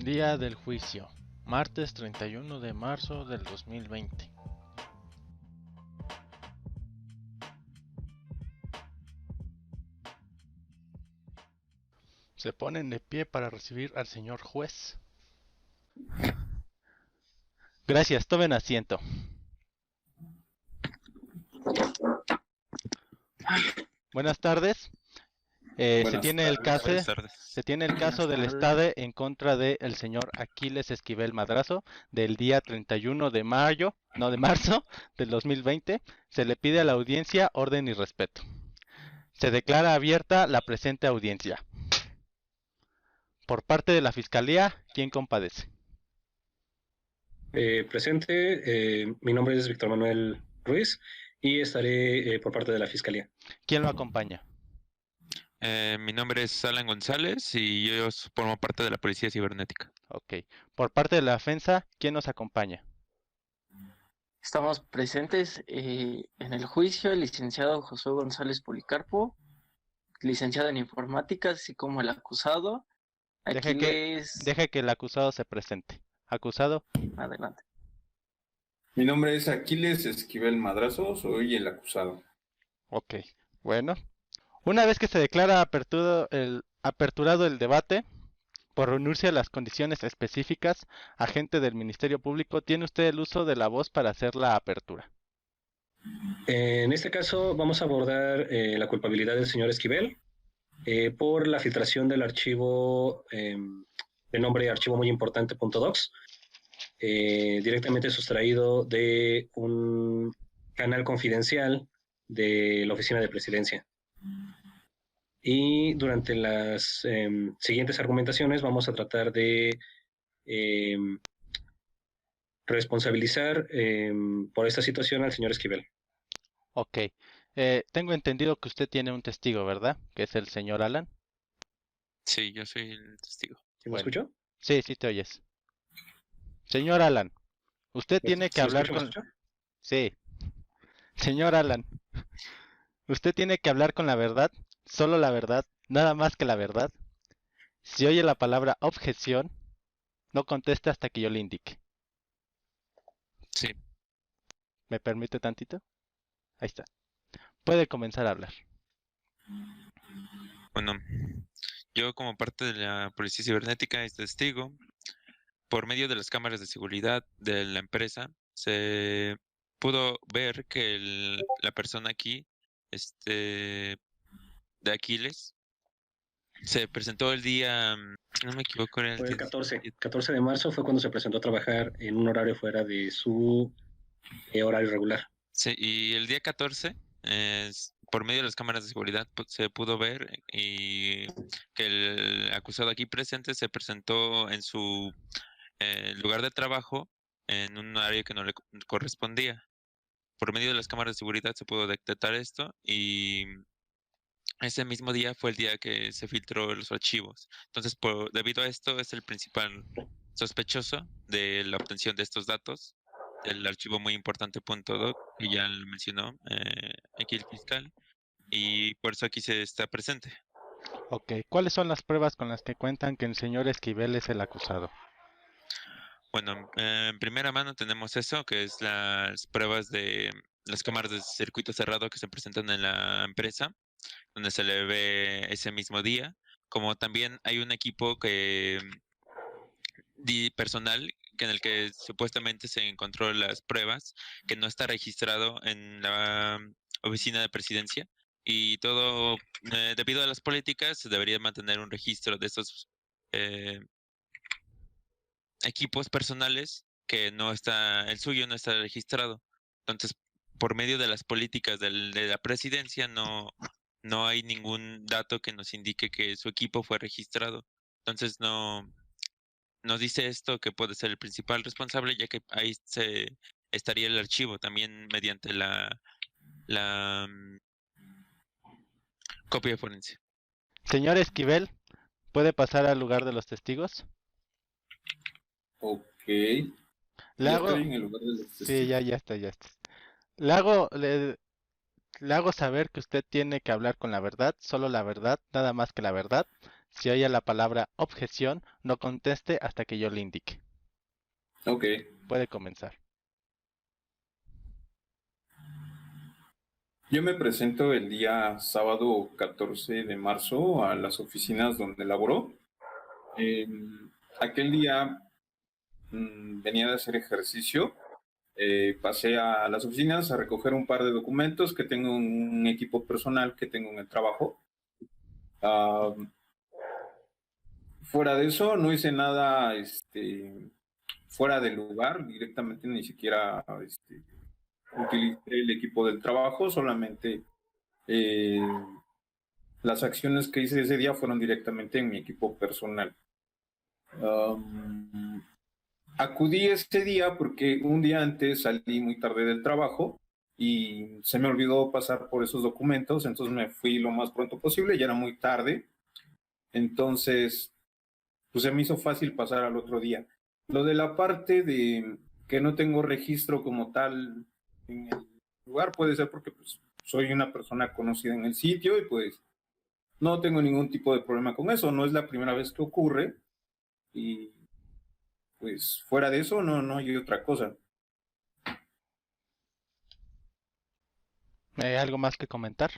Día del juicio, martes 31 de marzo del 2020. Se ponen de pie para recibir al señor juez. Gracias, tomen asiento. Buenas tardes. Se tiene el caso, Buenas tardes. se tiene el caso del Estado en contra del señor Aquiles Esquivel Madrazo del día 31 de mayo, no de marzo del 2020. Se le pide a la audiencia orden y respeto. Se declara abierta la presente audiencia. Por parte de la Fiscalía, ¿quién compadece? Presente, mi nombre es Víctor Manuel Ruiz y estaré por parte de la Fiscalía. ¿Quién lo acompaña? Mi nombre es Alan González y yo formo parte de la Policía Cibernética. Ok. Por parte de la defensa, ¿quién nos acompaña? Estamos presentes en el juicio el licenciado Josué González Policarpo, licenciado en informática, así como el acusado. Deje que el acusado se presente. Acusado. Adelante. Mi nombre es Aquiles Esquivel Madrazo, soy el acusado. Ok, bueno. Una vez que se declara aperturado el debate, por reunirse a las condiciones específicas, agente del Ministerio Público, tiene usted el uso de la voz para hacer la apertura. En este caso vamos a abordar la culpabilidad del señor Esquivel por la filtración del archivo de nombre archivo muy importante.docs, directamente sustraído de un canal confidencial de la Oficina de Presidencia. Y durante las siguientes argumentaciones vamos a tratar de responsabilizar por esta situación al señor Esquivel. Ok. Tengo entendido que usted tiene un testigo, ¿verdad? Que es el señor Alan. Sí, yo soy el testigo. ¿Sí me escuchó? Sí, sí te oyes. Señor Alan, usted tiene que hablar con... Sí. Señor Alan, usted tiene que hablar con la verdad, solo la verdad, nada más que la verdad. Si oye la palabra objeción, no conteste hasta que yo le indique. Sí. ¿Me permite tantito? Ahí está. Puede comenzar a hablar. Bueno, yo como parte de la Policía Cibernética es testigo. Por medio de las cámaras de seguridad de la empresa, se pudo ver que la persona aquí, de Aquiles, se presentó el día, no me equivoco, era Fue el 14 de marzo fue cuando se presentó a trabajar en un horario fuera de su horario regular. Sí, y el día 14, por medio de las cámaras de seguridad, se pudo ver y que el acusado aquí presente se presentó en su lugar de trabajo en un área que no le correspondía. Por medio de las cámaras de seguridad se pudo detectar esto y ese mismo día fue el día que se filtró los archivos. Entonces, debido a esto, es el principal sospechoso de la obtención de estos datos, el archivo muy importante .doc, que ya lo mencionó aquí el fiscal, y por eso aquí se está presente. Ok, ¿cuáles son las pruebas con las que cuentan que el señor Esquivel es el acusado? Bueno, en primera mano tenemos eso, que es las pruebas de las cámaras de circuito cerrado que se presentan en la empresa, donde se le ve ese mismo día, como también hay un equipo personal en el que supuestamente se encontró las pruebas, que no está registrado en la oficina de presidencia, y todo, debido a las políticas, se debería mantener un registro de estos equipos personales que no está, el suyo no está registrado. Entonces, por medio de las políticas de la presidencia, no hay ningún dato que nos indique que su equipo fue registrado. Entonces, no nos dice esto que puede ser el principal responsable, ya que ahí se estaría el archivo también mediante la copia forense. Señor Esquivel, ¿puede pasar al lugar de los testigos? Ok. Le Ya hago... estoy en el lugar de los testigos. Sí, ya está. Le hago saber que usted tiene que hablar con la verdad, solo la verdad, nada más que la verdad. Si oye la palabra objeción, no conteste hasta que yo le indique. Ok. Puede comenzar. Yo me presento el día sábado 14 de marzo a las oficinas donde laboró. Aquel día venía de hacer ejercicio. Pasé a las oficinas a recoger un par de documentos que tengo en un equipo personal que tengo en el trabajo. Fuera de eso, no hice nada fuera del lugar, directamente ni siquiera utilicé el equipo del trabajo, solamente las acciones que hice ese día fueron directamente en mi equipo personal. Acudí ese día porque un día antes salí muy tarde del trabajo y se me olvidó pasar por esos documentos, entonces me fui lo más pronto posible, ya era muy tarde, entonces pues se me hizo fácil pasar al otro día. Lo de la parte de que no tengo registro como tal en el lugar puede ser porque pues soy una persona conocida en el sitio y pues no tengo ningún tipo de problema con eso, no es la primera vez que ocurre y pues fuera de eso no hay otra cosa. ¿Algo más que comentar?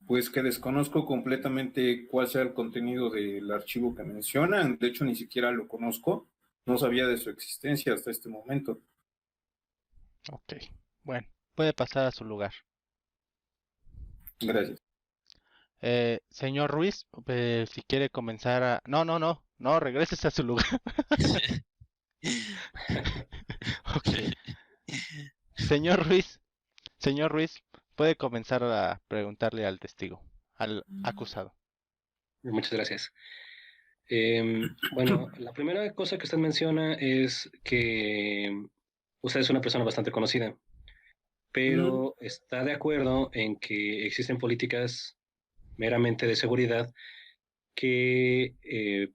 Pues que desconozco completamente cuál sea el contenido del archivo que mencionan, de hecho ni siquiera lo conozco, no sabía de su existencia hasta este momento. Ok, bueno, puede pasar a su lugar. Gracias. Señor Ruiz, si quiere comenzar a... No, regreses a su lugar. Ok. Señor Ruiz, puede comenzar a preguntarle al testigo, al acusado. Muchas gracias. Bueno, la primera cosa que usted menciona es que usted es una persona bastante conocida, pero está de acuerdo en que existen políticas meramente de seguridad que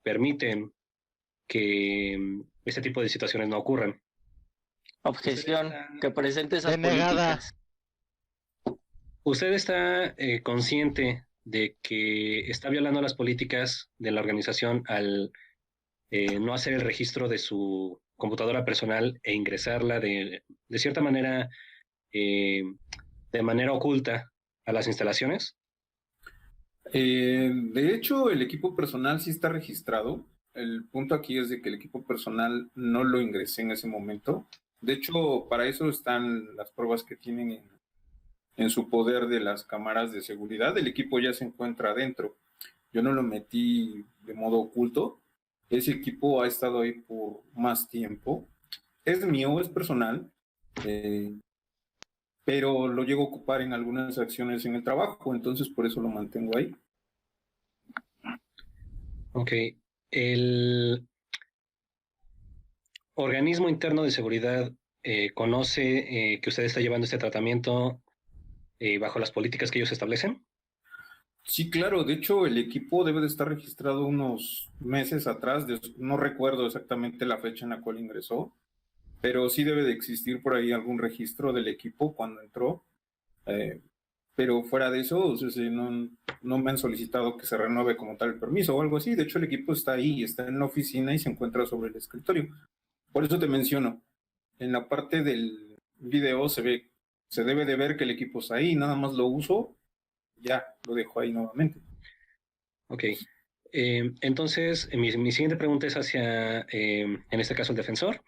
permiten que este tipo de situaciones no ocurran. Objeción, que presente esas Denegada. políticas. ¿Usted está consciente de que está violando las políticas de la organización al no hacer el registro de su computadora personal e ingresarla de cierta manera, de manera oculta a las instalaciones? De hecho, el equipo personal sí está registrado. El punto aquí es de que el equipo personal no lo ingresé en ese momento. De hecho, para eso están las pruebas que tienen en su poder de las cámaras de seguridad. El equipo ya se encuentra adentro. Yo no lo metí de modo oculto. Ese equipo ha estado ahí por más tiempo. Es mío, es personal, pero lo llego a ocupar en algunas acciones en el trabajo, entonces por eso lo mantengo ahí. Ok. El organismo interno de seguridad conoce que usted está llevando este tratamiento bajo las políticas que ellos establecen. Sí, claro, de hecho el equipo debe de estar registrado unos meses atrás, no recuerdo exactamente la fecha en la cual ingresó, pero sí debe de existir por ahí algún registro del equipo cuando entró, pero fuera de eso, o sea, no me han solicitado que se renueve como tal el permiso o algo así. De hecho el equipo está ahí, está en la oficina y se encuentra sobre el escritorio. Por eso te menciono, en la parte del video se debe de ver que el equipo está ahí, nada más lo uso, ya lo dejo ahí nuevamente. Ok. Entonces, mi siguiente pregunta es hacia, en este caso, el defensor.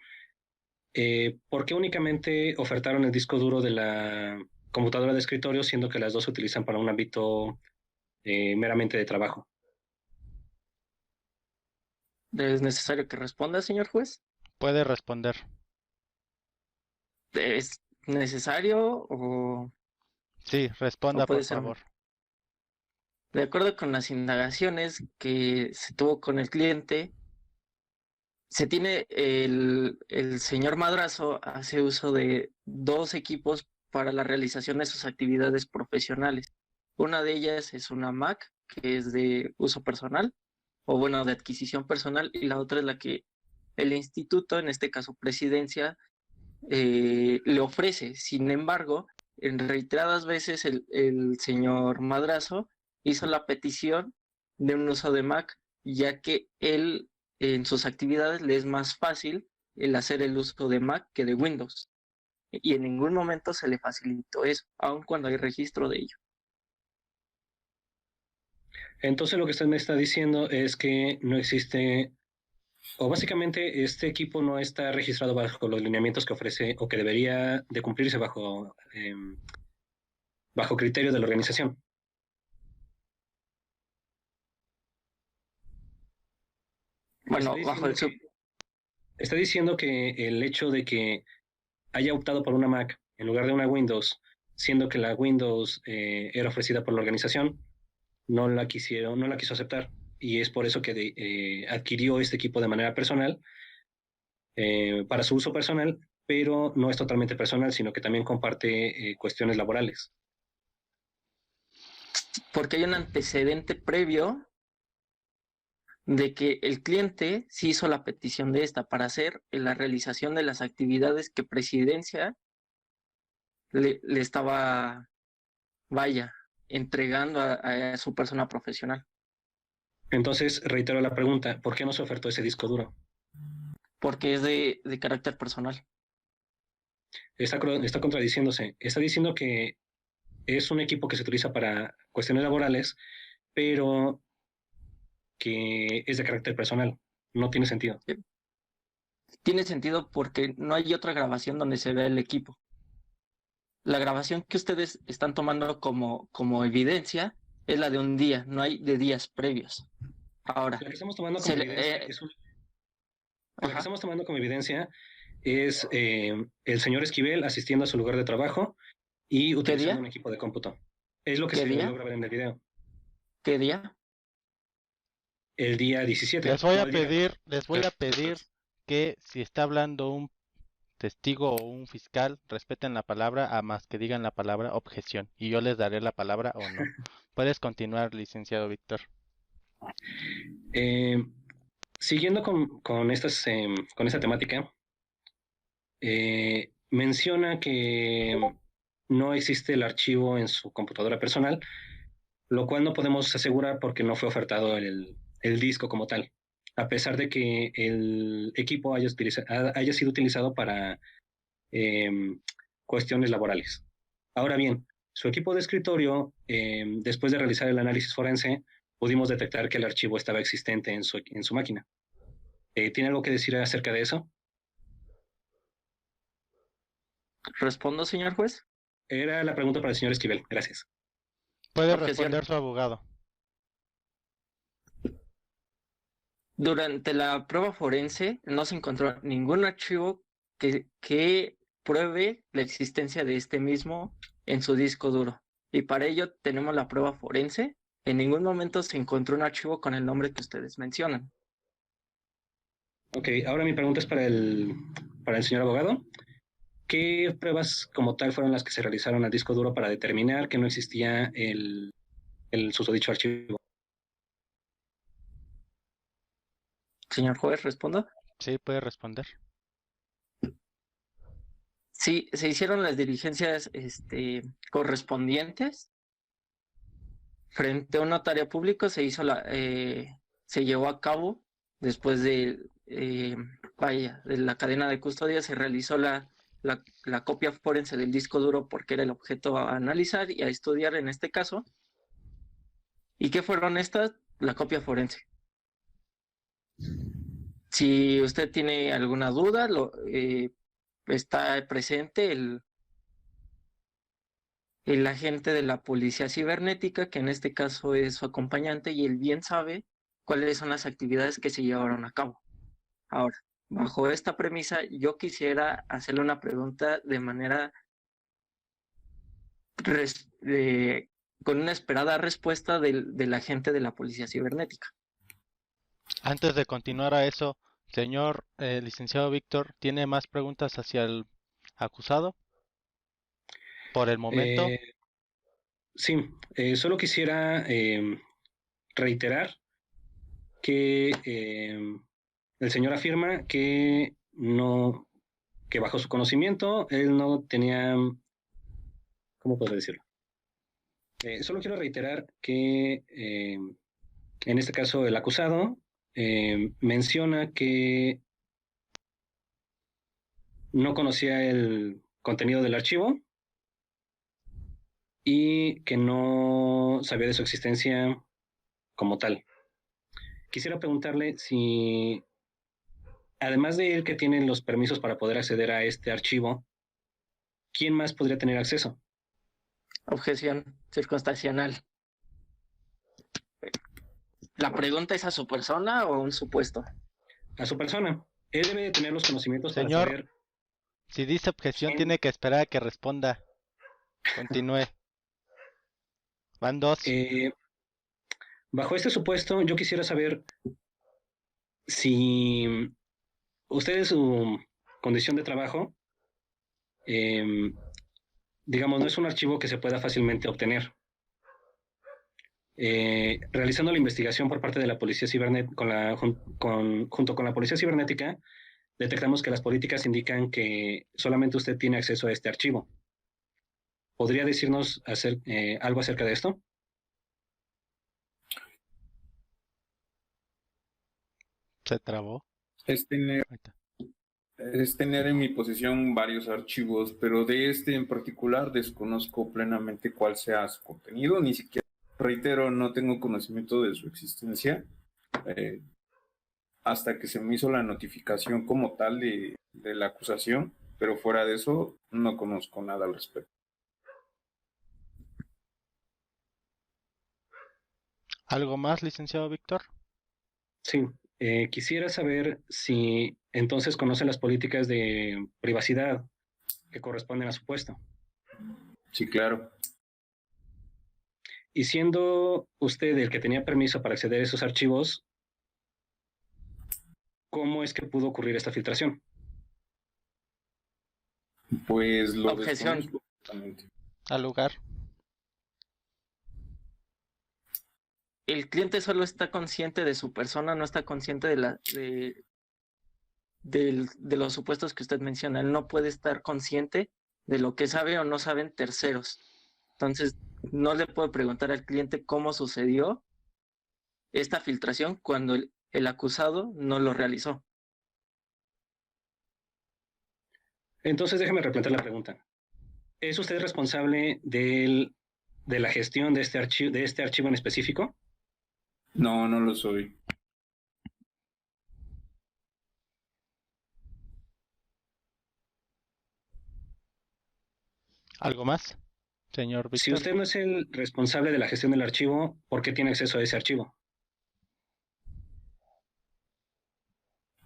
¿Por qué únicamente ofertaron el disco duro de la computadora de escritorio, siendo que las dos se utilizan para un ámbito meramente de trabajo? ¿Es necesario que responda, señor juez? Puede responder. ¿Es necesario Sí, responda, puede por ser? favor. De acuerdo con las indagaciones que se tuvo con el cliente, se tiene el señor Madrazo hace uso de dos equipos para la realización de sus actividades profesionales. Una de ellas es una Mac, que es de uso personal, o bueno, de adquisición personal, y la otra es la que el instituto, en este caso Presidencia, le ofrece. Sin embargo, en reiteradas veces el señor Madrazo hizo la petición de un uso de Mac, ya que él en sus actividades le es más fácil el hacer el uso de Mac que de Windows. Y en ningún momento se le facilitó eso, aun cuando hay registro de ello. Entonces lo que usted me está diciendo es que no existe, o básicamente este equipo no está registrado bajo los lineamientos que ofrece o que debería de cumplirse bajo criterio de la organización. Bueno, bajo el sub. Está diciendo que el hecho de que haya optado por una Mac en lugar de una Windows, siendo que la Windows era ofrecida por la organización, no la quiso aceptar. Y es por eso que adquirió este equipo de manera personal, para su uso personal, pero no es totalmente personal, sino que también comparte cuestiones laborales. Porque hay un antecedente previo de que el cliente sí hizo la petición de esta para hacer la realización de las actividades que Presidencia le estaba, vaya, entregando a su persona profesional. Entonces, reitero la pregunta, ¿por qué no se ofertó ese disco duro? Porque es de carácter personal. Está contradiciéndose. Está diciendo que es un equipo que se utiliza para cuestiones laborales, pero que es de carácter personal. No tiene sentido. Tiene sentido porque no hay otra grabación donde se vea el equipo. La grabación que ustedes están tomando como evidencia es la de un día, no hay de días previos. Ahora, la que estamos tomando como evidencia es el señor Esquivel asistiendo a su lugar de trabajo y utilizando un equipo de cómputo. Es lo que se logra ver en el video. ¿Qué día? El día 17. Les voy a pedir que si está hablando un testigo o un fiscal, respeten la palabra a más que digan la palabra objeción. Y yo les daré la palabra o no. Puedes continuar, licenciado Víctor. Siguiendo con esta temática, menciona que no existe el archivo en su computadora personal, lo cual no podemos asegurar porque no fue ofertado el disco como tal, a pesar de que el equipo haya sido utilizado para cuestiones laborales. Ahora bien, su equipo de escritorio, después de realizar el análisis forense, pudimos detectar que el archivo estaba existente en su máquina. ¿Tiene algo que decir acerca de eso? ¿Respondo, señor juez? Era la pregunta para el señor Esquivel. Gracias. Puede responder su abogado. Durante la prueba forense no se encontró ningún archivo que pruebe la existencia de este mismo en su disco duro. Y para ello tenemos la prueba forense. En ningún momento se encontró un archivo con el nombre que ustedes mencionan. Ok, ahora mi pregunta es para el señor abogado. ¿Qué pruebas como tal fueron las que se realizaron al disco duro para determinar que no existía el susodicho archivo? Señor juez, ¿responda? Sí, puede responder. Sí, se hicieron las diligencias correspondientes. Frente a un notario público se llevó a cabo, después de la cadena de custodia, se realizó la copia forense del disco duro porque era el objeto a analizar y a estudiar en este caso. ¿Y qué fueron estas? La copia forense. Si usted tiene alguna duda, está presente el agente de la policía cibernética, que en este caso es su acompañante, y él bien sabe cuáles son las actividades que se llevaron a cabo. Ahora, bajo esta premisa, yo quisiera hacerle una pregunta de manera con una esperada respuesta del agente de la policía cibernética. Antes de continuar a eso, señor licenciado Víctor, ¿tiene más preguntas hacia el acusado? Por el momento. Sí, solo quisiera reiterar que el señor afirma que bajo su conocimiento él no tenía, ¿cómo puedo decirlo? Solo quiero reiterar que en este caso el acusado, menciona que no conocía el contenido del archivo y que no sabía de su existencia como tal. Quisiera preguntarle si, además de él que tiene los permisos para poder acceder a este archivo, ¿quién más podría tener acceso? Objeción circunstancial. ¿La pregunta es a su persona o un supuesto? A su persona. Él debe de tener los conocimientos Señor, para saber... Si dice objeción, ¿quién? tiene que esperar a que responda. Continúe. Van dos. Bajo este supuesto, yo quisiera saber si usted en su condición de trabajo, digamos, no es un archivo que se pueda fácilmente obtener. Realizando la investigación por parte de la Policía Cibernética, junto con la Policía Cibernética, detectamos que las políticas indican que solamente usted tiene acceso a este archivo. ¿Podría decirnos algo acerca de esto? Se trabó. Es tener, Ahí está. es tener en mi posesión varios archivos, pero de este en particular desconozco plenamente cuál sea su contenido, ni siquiera, reitero, no tengo conocimiento de su existencia hasta que se me hizo la notificación como tal de la acusación, pero fuera de eso no conozco nada al respecto. ¿Algo más, licenciado Víctor? Sí. Quisiera saber si entonces conoce las políticas de privacidad que corresponden a su puesto. Sí, claro. Y siendo usted el que tenía permiso para acceder a esos archivos, ¿cómo es que pudo ocurrir esta filtración? Pues lo Objeción. desconozco completamente. Al lugar. El cliente solo está consciente de su persona, no está consciente de los supuestos que usted menciona. Él no puede estar consciente de lo que sabe o no saben terceros. Entonces, no le puedo preguntar al cliente cómo sucedió esta filtración cuando el acusado no lo realizó. Entonces, déjeme replantear la pregunta. ¿Es usted responsable de la gestión de este archivo en específico? No, no lo soy. ¿Algo más, señor Víctor? Si usted no es el responsable de la gestión del archivo, ¿por qué tiene acceso a ese archivo?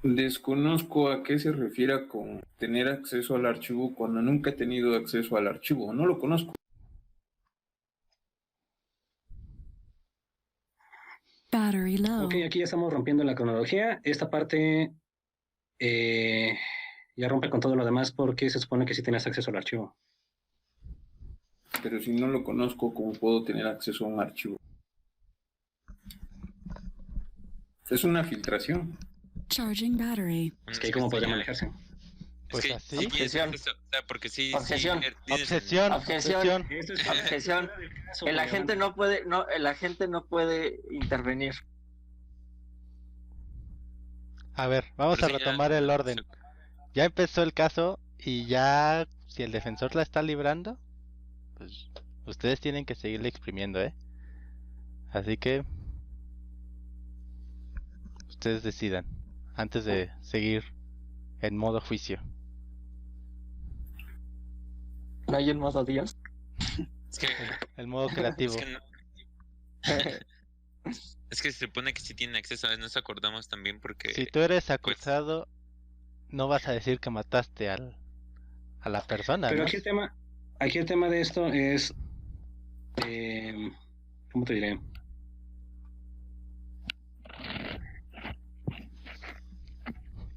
Desconozco a qué se refiere con tener acceso al archivo cuando nunca he tenido acceso al archivo. No lo conozco. Battery low. Ok, aquí ya estamos rompiendo la cronología. Esta parte ya rompe con todo lo demás porque se supone que sí tienes acceso al archivo. Pero si no lo conozco, ¿cómo puedo tener acceso a un archivo? Es una filtración. Charging battery. Es que ahí cómo podría manejarse. Pues es que así. sí, Objeción. o sea, porque sí, Objeción. Objeción. Objeción. Esto es Objeción. caso, El agente el agente no puede intervenir. A ver, vamos a Pero sí, ya- retomar el orden. Ya empezó el caso y ya, si el defensor la está librando, pues ustedes tienen que seguirle exprimiendo, ¿eh? Así que ustedes decidan antes de seguir en modo juicio. ¿No hay un modo Dios? Es que, El modo creativo. es que no- es que se supone que sí tiene acceso, nos acordamos también porque Si tú eres acusado, no vas a decir que mataste a la persona, Pero ¿no? aquí el tema de esto es, ¿cómo te diré?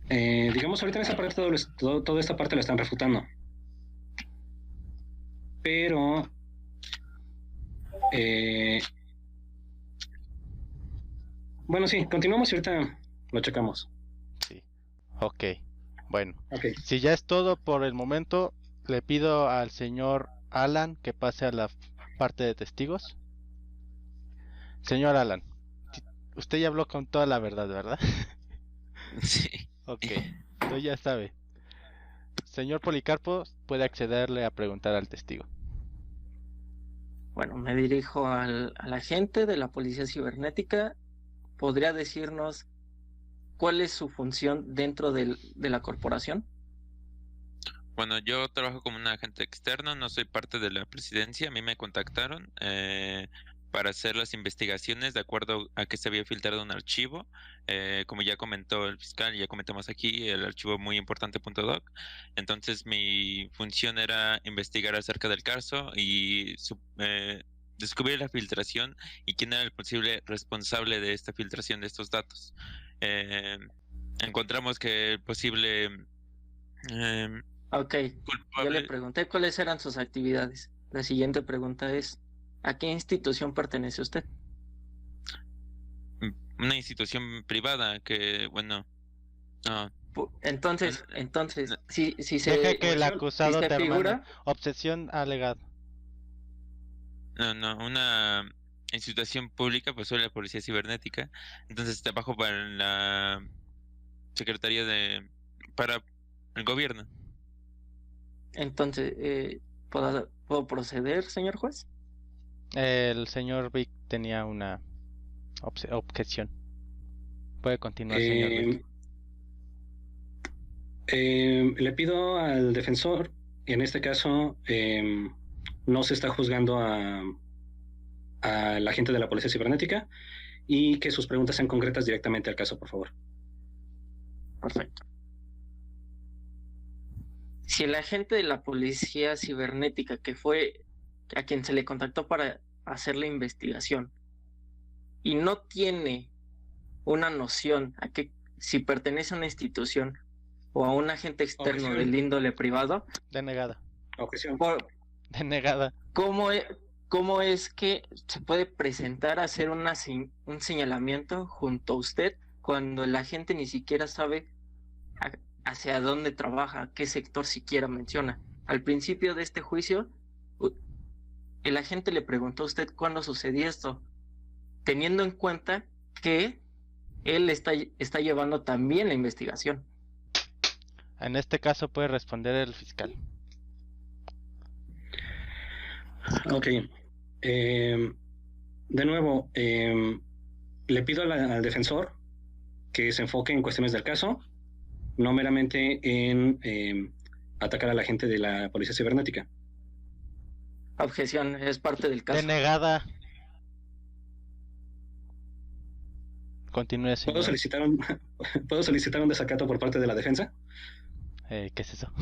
Digamos, ahorita en esa parte toda esta parte la están refutando. Pero bueno, sí, continuamos y ahorita lo checamos. Sí. Ok. Bueno, Ok. si ya es todo por el momento, le pido al señor Alan que pase a la parte de testigos. Señor Alan, Usted ya habló con toda la verdad, ¿verdad? Sí. Ok, entonces ya sabe. Señor Policarpo, puede accederle a preguntar al testigo. Bueno, me dirijo al agente de la Policía Cibernética. ¿Podría decirnos cuál es su función dentro de la corporación? Bueno, yo trabajo como un agente externo, no soy parte de la presidencia. A mí me contactaron para hacer las investigaciones de acuerdo a que se había filtrado un archivo. Como ya comentó el fiscal, ya comentamos aquí, el archivo muy importante .doc. Entonces mi función era investigar acerca del caso y descubrir la filtración y quién era el posible responsable de esta filtración de estos datos. Encontramos que el posible Ok, yo le culpable, pregunté cuáles eran sus actividades. La siguiente pregunta es, ¿a qué institución pertenece usted? una institución privada que, bueno, no, Entonces, si Deje que el si acusado se termine. figura, Obsesión alegada. no, una institución pública, pues soy la Policía Cibernética, entonces trabajo para la Secretaría para el gobierno. entonces, ¿puedo proceder, señor juez? El señor Vic tenía una objeción. Puede continuar, señor Vic. Le pido al defensor, en este caso, no se está juzgando a la gente de la Policía Cibernética y que sus preguntas sean concretas directamente al caso, por favor. Perfecto. Si el agente de la Policía Cibernética, que fue a quien se le contactó para hacer la investigación, y no tiene una noción a que si pertenece a una institución o a un agente externo Objeción. del índole privado, Denegada. Objeción. Denegada. ¿cómo es que se puede presentar a hacer un señalamiento junto a usted cuando el agente ni siquiera sabe hacia dónde trabaja, qué sector siquiera menciona? Al principio de este juicio, el agente le preguntó a usted cuándo sucedió esto, teniendo en cuenta que él está llevando también la investigación. En este caso puede responder el fiscal. Ok. De nuevo, le pido al defensor que se enfoque en cuestiones del caso, no meramente en atacar a la gente de la Policía Cibernética. Objeción, es parte del caso. Denegada. Continúe, señor. ¿Puedo solicitar un desacato por parte de la defensa? ¿Qué es eso?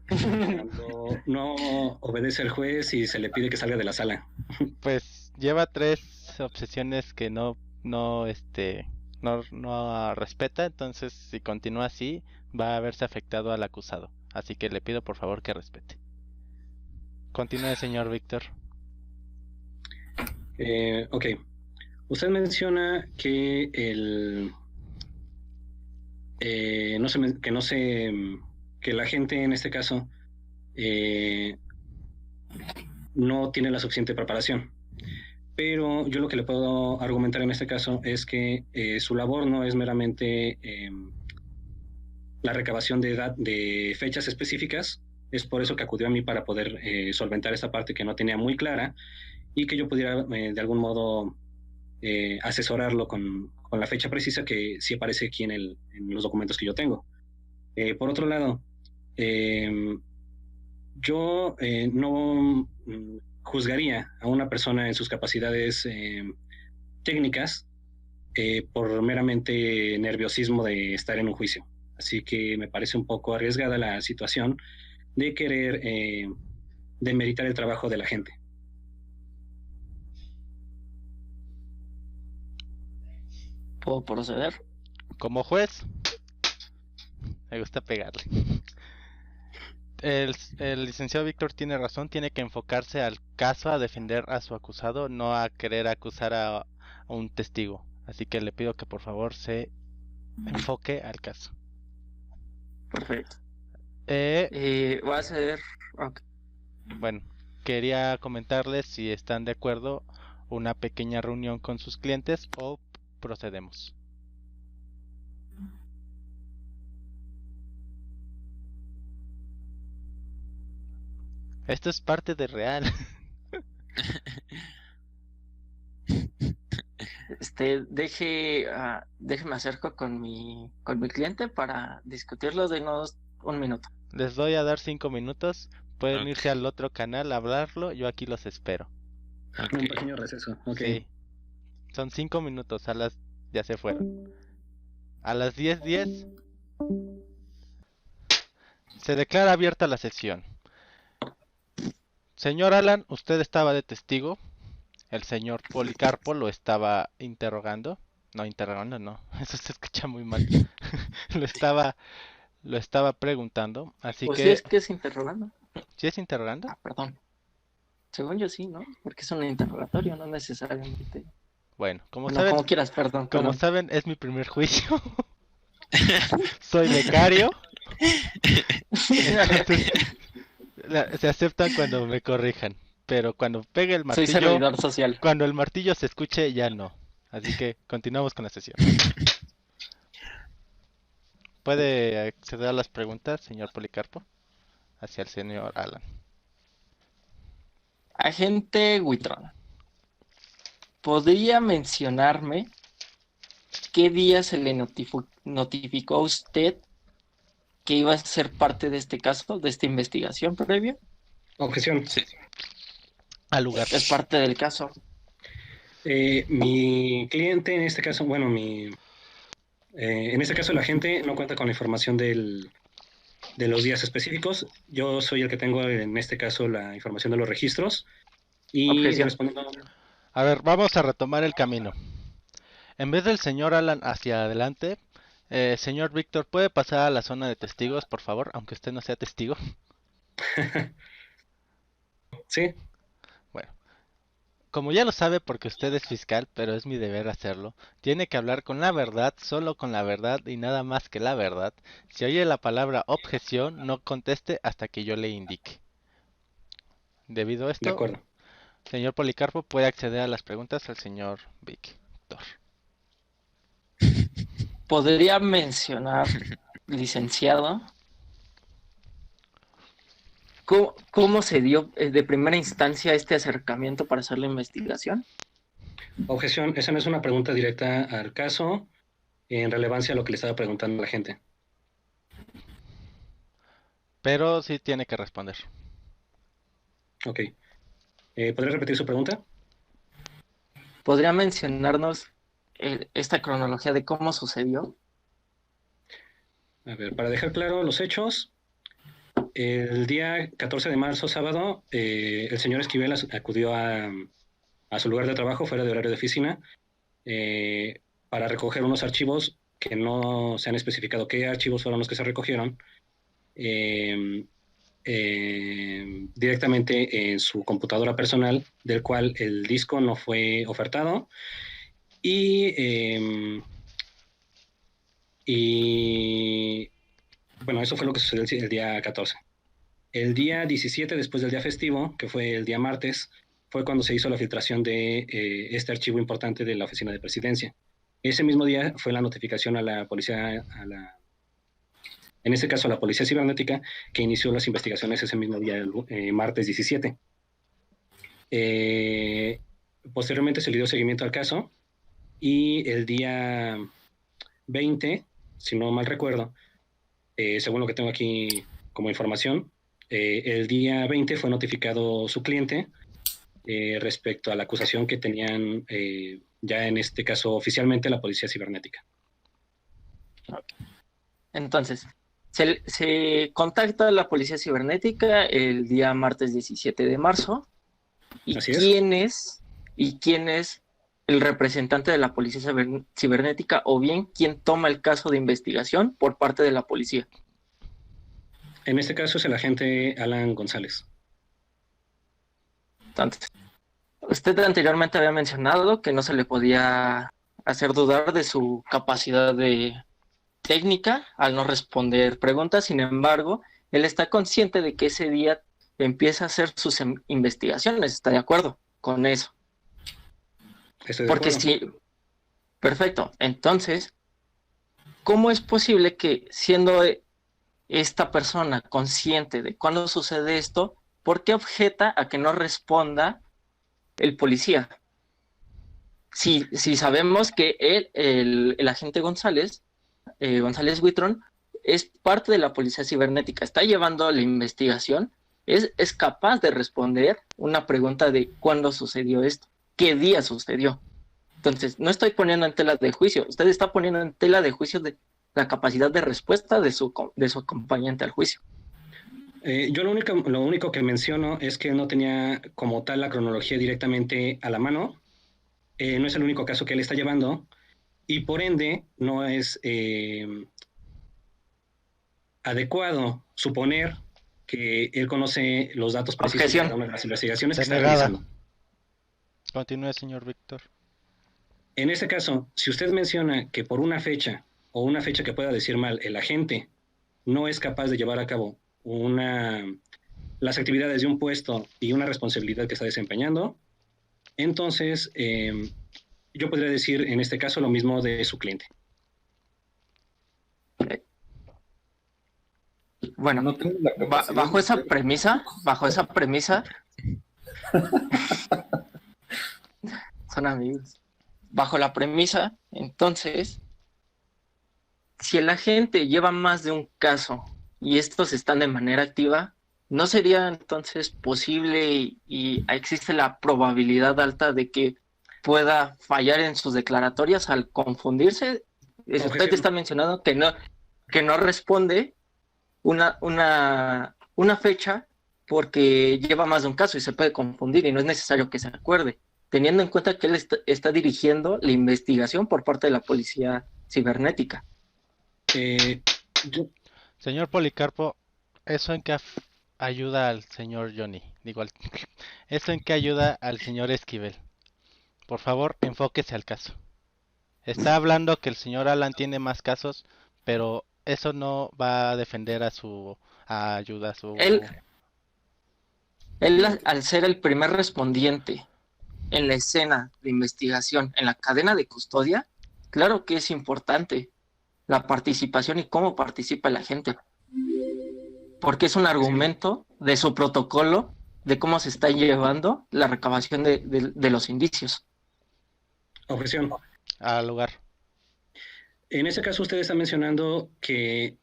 Cuando no obedece al juez y se le pide que salga de la sala. Pues lleva 3 obsesiones que no respeta, entonces si continúa así va a verse afectado al acusado. Así que le pido por favor que respete. Continúe, señor Víctor. Ok. Usted menciona que que la gente en este caso no tiene la suficiente preparación. Pero yo lo que le puedo argumentar en este caso es que su labor no es meramente la recabación de fechas específicas. Es por eso que acudió a mí para poder solventar esta parte que no tenía muy clara y que yo pudiera de algún modo asesorarlo con la fecha precisa que sí aparece aquí en los documentos que yo tengo. Por otro lado, yo no juzgaría a una persona en sus capacidades técnicas por meramente nerviosismo de estar en un juicio. Así que me parece un poco arriesgada la situación de querer demeritar el trabajo de la gente. ¿Puedo proceder? Como juez, me gusta pegarle. El licenciado Víctor tiene razón, tiene que enfocarse al caso, a defender a su acusado, no a querer acusar a un testigo. Así que le pido que por favor se enfoque al caso. Perfecto. Voy a hacer... Okay. Bueno, quería comentarles si están de acuerdo una pequeña reunión con sus clientes o procedemos. Esto es parte de real. Déjeme acerco con mi cliente para discutirlo. Denos un minuto. Les doy a dar 5 minutos. Pueden Ok. irse al otro canal a hablarlo. Yo aquí los espero. Ok. Un pequeño receso. Ok. Sí. Son 5 minutos. Ya se fueron. A las 10:10 se declara abierta la sesión. Señor Alan, usted estaba de testigo. El señor Policarpo lo estaba interrogando. No, interrogando no. Eso se escucha muy mal. Lo estaba preguntando. Así Pues sí, que, es que es interrogando. ¿sí es interrogando? Ah, perdón. Según yo sí, ¿no? Porque es un interrogatorio, no necesariamente. Bueno, como Bueno, saben, como quieras, perdón. como perdón. saben, es mi primer juicio. Soy becario. Entonces, se aceptan cuando me corrijan. Pero cuando pegue el Soy martillo, servidor social. cuando el martillo se escuche, ya no. Así que continuamos con la sesión. ¿Puede acceder a las preguntas, señor Policarpo? Hacia el señor Alan. Agente Witron, ¿podría mencionarme qué día se le notificó a usted que iba a ser parte de este caso, de esta investigación previa? Objeción. Sí. Al lugar. Es parte del caso. Mi cliente, en este caso, bueno, en este caso el agente no cuenta con la información de los días específicos. Yo soy el que tengo en este caso la información de los registros. Y Objeción. respondiendo, A ver, vamos a retomar el camino. En vez del señor Alan hacia adelante, señor Víctor, ¿puede pasar a la zona de testigos, por favor? Aunque usted no sea testigo. sí, Bueno, como ya lo sabe porque usted es fiscal, pero es mi deber hacerlo, tiene que hablar con la verdad, solo con la verdad y nada más que la verdad. Si oye la palabra objeción, no conteste hasta que yo le indique. Debido a de esto, acuerdo. señor Policarpo puede acceder a las preguntas al señor Víctor. ¿Podría mencionar, licenciado, cómo se dio de primera instancia este acercamiento para hacer la investigación? Objeción, esa no es una pregunta directa al caso en relevancia a lo que le estaba preguntando la gente. Pero sí tiene que responder. Ok. ¿Podría repetir su pregunta? ¿Podría mencionarnos esta cronología de cómo sucedió? A ver, para dejar claro los hechos, el día 14 de marzo, sábado, el señor Esquivel acudió a su lugar de trabajo fuera de horario de oficina para recoger unos archivos que no se han especificado qué archivos fueron los que se recogieron directamente en su computadora personal, del cual el disco no fue ofertado y bueno, eso fue lo que sucedió el día 14. El día 17, después del día festivo, que fue el día martes, fue cuando se hizo la filtración de este archivo importante de la oficina de presidencia. Ese mismo día fue la notificación a la policía, en este caso a la policía cibernética, que inició las investigaciones ese mismo día, martes 17. Posteriormente se le dio seguimiento al caso y el día 20, si no mal recuerdo, según lo que tengo aquí como información, el día 20 fue notificado su cliente respecto a la acusación que tenían ya en este caso oficialmente la policía cibernética. Entonces, se contacta a la policía cibernética el día martes 17 de marzo. ¿Y Así es. quién es el representante de la policía cibernética o bien quién toma el caso de investigación por parte de la policía? En este caso es el agente Alan González. Entonces, usted anteriormente había mencionado que no se le podía hacer dudar de su capacidad de técnica al no responder preguntas. Sin embargo, él está consciente de que ese día empieza a hacer sus investigaciones. ¿Está de acuerdo con eso? Estoy de Porque acuerdo. Perfecto. Entonces, ¿cómo es posible que siendo esta persona consciente de cuándo sucede esto, por qué objeta a que no responda el policía? Si sabemos que el agente González, González Huitrón, es parte de la policía cibernética, está llevando la investigación, es capaz de responder una pregunta de cuándo sucedió esto, qué día sucedió. Entonces, no estoy poniendo en tela de juicio, usted está poniendo en tela de juicio de la capacidad de respuesta de su acompañante al juicio. Yo lo único que menciono es que no tenía como tal la cronología directamente a la mano. No es el único caso que él está llevando y por ende no es adecuado suponer que él conoce los datos precisos de Objeción. cada una de las investigaciones que está Denegada. realizando. Continúe, señor Víctor. En este caso, si usted menciona que por una fecha o una fecha que pueda decir mal, el agente no es capaz de llevar a cabo las actividades de un puesto y una responsabilidad que está desempeñando, entonces yo podría decir en este caso lo mismo de su cliente. Bueno, No tengo la capacidad bajo de esa hacer- premisa, son amigos. Bajo la premisa, entonces, si el agente lleva más de un caso y estos están de manera activa, ¿no sería entonces posible y existe la probabilidad alta de que pueda fallar en sus declaratorias al confundirse? Usted Objeción. está mencionando que no responde una fecha porque lleva más de un caso y se puede confundir y no es necesario que se acuerde, teniendo en cuenta que él está dirigiendo la investigación por parte de la policía cibernética. Yo, Señor Policarpo, ¿eso en qué ayuda al señor Johnny? Digo, ¿eso en qué ayuda al señor Esquivel? Por favor, enfóquese al caso. Está hablando que el señor Alan tiene más casos, pero eso no va a defender ayuda a su... Él, al ser el primer respondiente en la escena de investigación, en la cadena de custodia, claro que es importante la participación y cómo participa la gente, porque es un argumento de su protocolo de cómo se está llevando la recabación de los indicios. objeción. Al lugar. En ese caso usted está mencionando que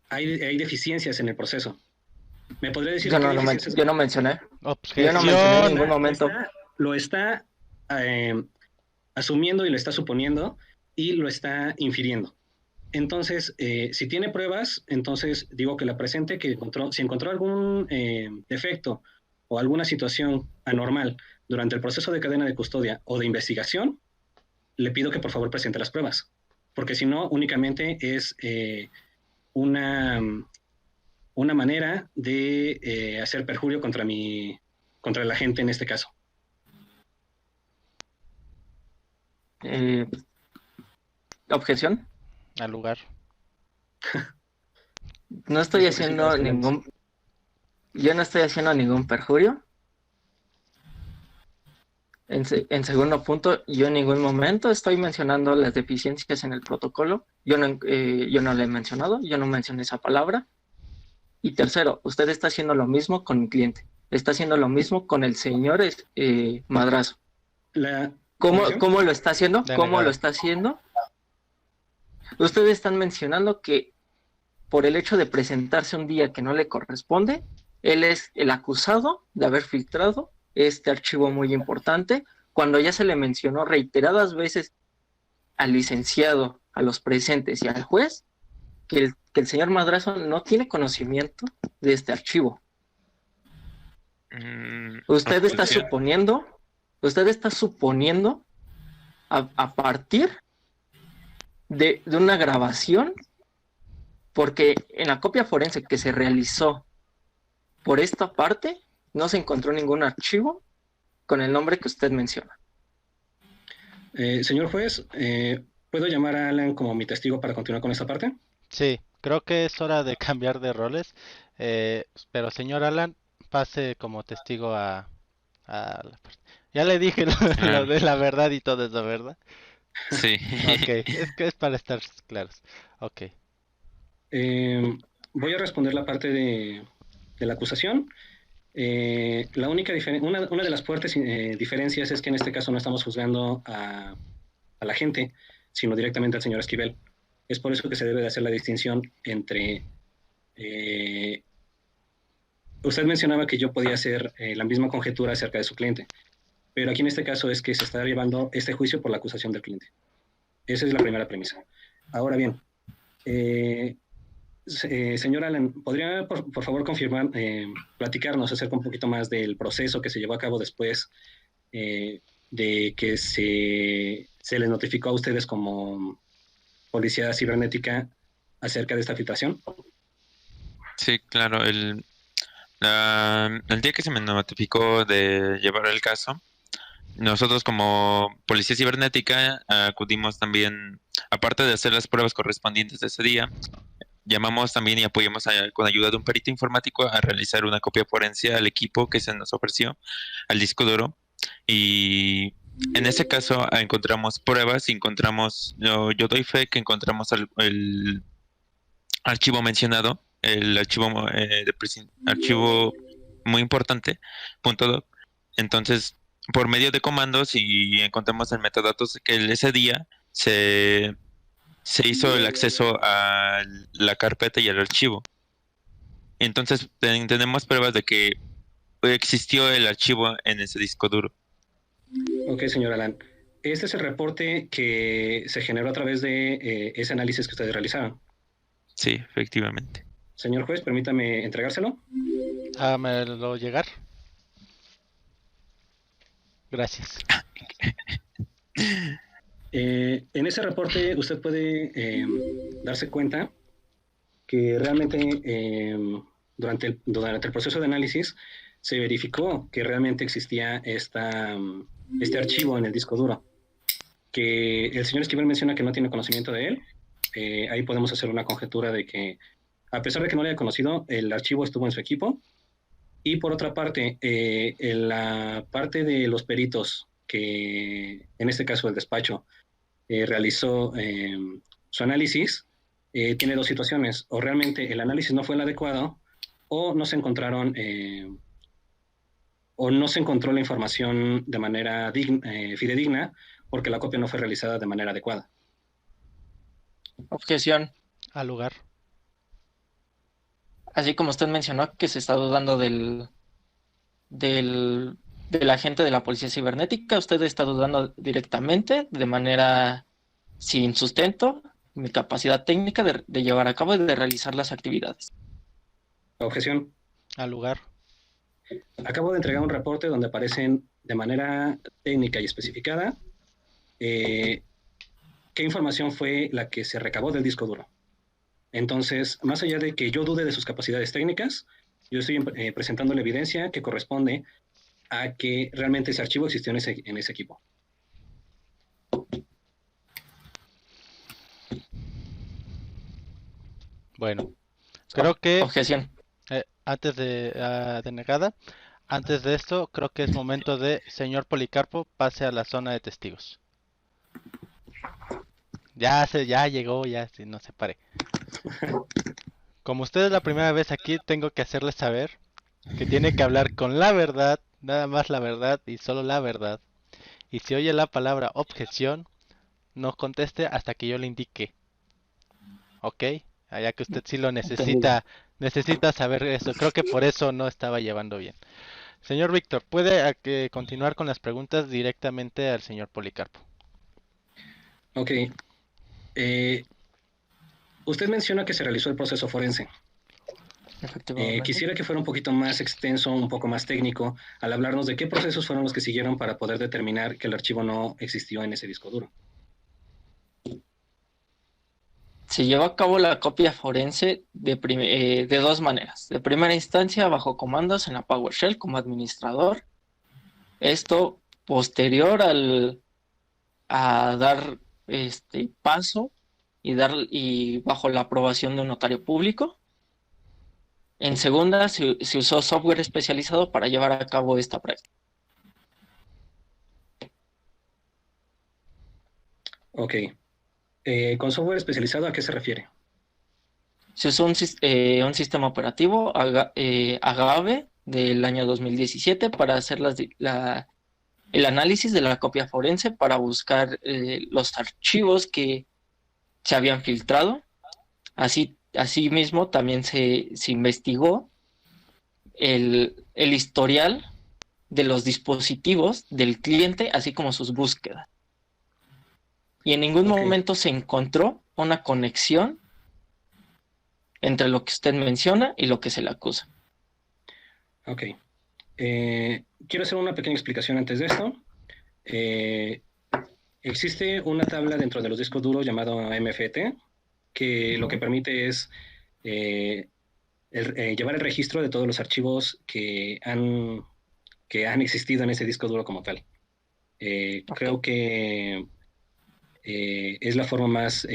hay deficiencias en el proceso. ¿Me podría decir Yo qué no deficiencias? mencioné. Yo no Objeción. mencioné en ningún momento. Lo está asumiendo y lo está suponiendo y lo está infiriendo. Entonces, si tiene pruebas, entonces digo que la presente, si encontró algún defecto o alguna situación anormal durante el proceso de cadena de custodia o de investigación, le pido que por favor presente las pruebas, porque si no, únicamente es una manera de hacer perjurio contra la gente en este caso. Objeción. Al lugar. No estoy Las haciendo objeciones ningún... Yo no estoy haciendo ningún perjurio. En segundo punto, yo en ningún momento estoy mencionando las deficiencias en el protocolo. Yo no le he mencionado, yo no mencioné esa palabra. Y tercero, usted está haciendo lo mismo con mi cliente. Está haciendo lo mismo con el señor Madrazo. ¿Cómo lo está haciendo? ¿Cómo lo está haciendo? Ustedes están mencionando que por el hecho de presentarse un día que no le corresponde, él es el acusado de haber filtrado este archivo muy importante, cuando ya se le mencionó reiteradas veces al licenciado, a los presentes y al juez, que el señor Madrazo no tiene conocimiento de este archivo. Usted está suponiendo a partir de una grabación, porque en la copia forense que se realizó por esta parte no se encontró ningún archivo con el nombre que usted menciona. Señor juez, ¿puedo llamar a Alan como mi testigo para continuar con esta parte? Sí, creo que es hora de cambiar de roles, pero señor Alan, pase como testigo a la parte. Ya le dije lo de la verdad y todo eso, ¿verdad? Sí. Ok, es que es para estar claros. Ok. Voy a responder la parte de la acusación. La única una de las fuertes diferencias es que en este caso no estamos juzgando a la gente, sino directamente al señor Esquivel. Es por eso que se debe de hacer la distinción entre... usted mencionaba que yo podía hacer la misma conjetura acerca de su cliente, pero aquí en este caso es que se está llevando este juicio por la acusación del cliente. Esa es la primera premisa. Ahora bien, señor Alan, ¿podría por favor confirmar, platicarnos acerca un poquito más del proceso que se llevó a cabo después de que se les notificó a ustedes como policía cibernética acerca de esta filtración? Sí, claro. El día que se me notificó de llevar el caso, nosotros como policía cibernética acudimos también, aparte de hacer las pruebas correspondientes de ese día, llamamos también y apoyamos con ayuda de un perito informático a realizar una copia forense al equipo que se nos ofreció, al disco duro. Y en ese caso encontramos pruebas, yo doy fe que encontramos el archivo mencionado, el archivo archivo muy importante, .doc. Entonces, por medio de comandos y encontramos en metadatos que ese día se hizo el acceso a la carpeta y al archivo. Entonces, tenemos pruebas de que existió el archivo en ese disco duro. Ok, señor Alan. Este es el reporte que se generó a través de ese análisis que ustedes realizaron. Sí, efectivamente. Señor juez, permítame entregárselo. Hágamelo llegar. Gracias. En ese reporte usted puede darse cuenta que realmente durante el proceso de análisis se verificó que realmente existía este archivo en el disco duro. Que el señor Esquivel menciona que no tiene conocimiento de él. Ahí podemos hacer una conjetura de que, a pesar de que no lo haya conocido, el archivo estuvo en su equipo. Y por otra parte, en la parte de los peritos, que en este caso el despacho realizó su análisis, tiene dos situaciones. O realmente el análisis no fue el adecuado, o no se encontraron, o no se encontró la información de manera fidedigna, porque la copia no fue realizada de manera adecuada. Objeción. Al lugar. Así como usted mencionó que se está dudando del agente de la policía cibernética, usted está dudando directamente, de manera sin sustento, mi capacidad técnica de llevar a cabo y de realizar las actividades. Objeción. Al lugar. Acabo de entregar un reporte donde aparecen de manera técnica y especificada qué información fue la que se recabó del disco duro. Entonces, más allá de que yo dude de sus capacidades técnicas, yo estoy presentando la evidencia que corresponde a que realmente ese archivo existió en ese equipo. Bueno, creo que Objeción. antes de denegada, antes de esto, creo que es momento de, señor Policarpo, pase a la zona de testigos. Ya llegó, no se pare. Como usted es la primera vez aquí, tengo que hacerle saber que tiene que hablar con la verdad, nada más la verdad y solo la verdad. Y si oye la palabra objeción, no conteste hasta que yo le indique. ¿Ok? Ya que usted sí lo necesita saber eso. Creo que por eso no estaba llevando bien. Señor Víctor, ¿puede continuar con las preguntas directamente al señor Policarpo? Ok. Usted menciona que se realizó el proceso forense. Quisiera que fuera un poquito más extenso, un poco más técnico, al hablarnos de qué procesos fueron los que siguieron para poder determinar que el archivo no existió en ese disco duro. Se llevó a cabo la copia forense de dos maneras. De primera instancia, bajo comandos en la PowerShell como administrador. Esto posterior a dar paso y bajo la aprobación de un notario público. En segunda, se usó software especializado para llevar a cabo esta práctica. Ok. ¿Con software especializado a qué se refiere? Se usó un sistema operativo Agave del año 2017 para hacer el análisis de la copia forense para buscar los archivos que se habían filtrado. Asimismo, también se investigó el historial de los dispositivos del cliente, así como sus búsquedas. Y en ningún Ok. momento se encontró una conexión entre lo que usted menciona y lo que se le acusa. Ok. Quiero hacer una pequeña explicación antes de esto. Existe una tabla dentro de los discos duros llamado MFT, que lo que permite es llevar el registro de todos los archivos que han existido en ese disco duro como tal. Creo que es la forma más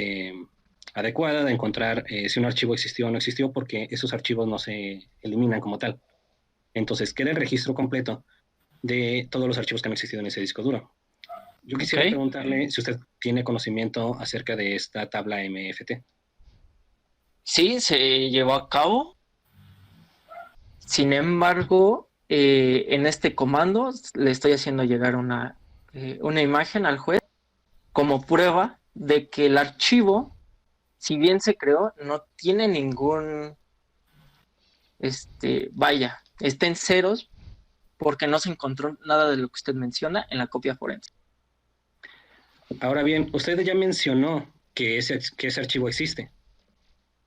adecuada de encontrar si un archivo existió o no existió, porque esos archivos no se eliminan como tal. Entonces queda el registro completo de todos los archivos que han existido en ese disco duro. Yo quisiera preguntarle si usted tiene conocimiento acerca de esta tabla MFT. Sí, se llevó a cabo. Sin embargo, en este comando le estoy haciendo llegar una imagen al juez como prueba de que el archivo, si bien se creó, no tiene ningún, está en ceros porque no se encontró nada de lo que usted menciona en la copia forense. Ahora bien, usted ya mencionó que ese archivo existe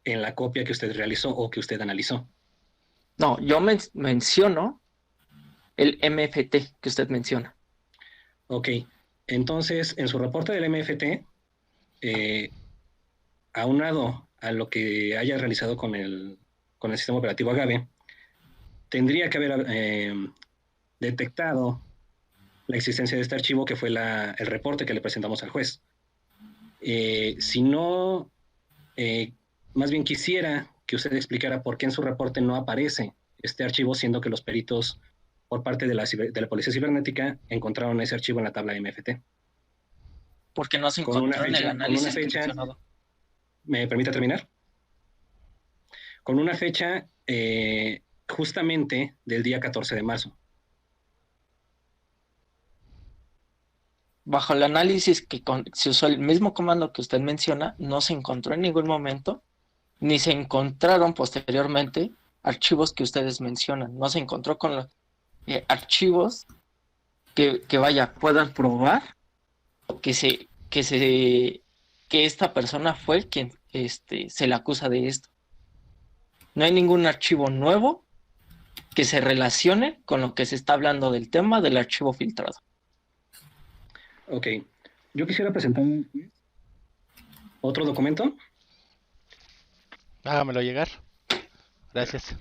en la copia que usted realizó o que usted analizó. No, yo menciono el MFT que usted menciona. Ok, entonces en su reporte del MFT, aunado a lo que haya realizado con el sistema operativo Agave, tendría que haber detectado la existencia de este archivo, que fue el reporte que le presentamos al juez. Si no, más bien quisiera que usted explicara por qué en su reporte no aparece este archivo, siendo que los peritos por parte de la Policía Cibernética encontraron ese archivo en la tabla MFT. Porque no se encontró en el análisis mencionado. ¿Me permite terminar? Con una fecha justamente del día 14 de marzo. Bajo el análisis que se usó el mismo comando que usted menciona, no se encontró en ningún momento, ni se encontraron posteriormente archivos que ustedes mencionan. No se encontró con los archivos que puedan probar que esta persona fue quien se le acusa de esto. No hay ningún archivo nuevo que se relacione con lo que se está hablando del tema del archivo filtrado. Ok, yo quisiera presentar otro documento. Hágamelo llegar. Gracias.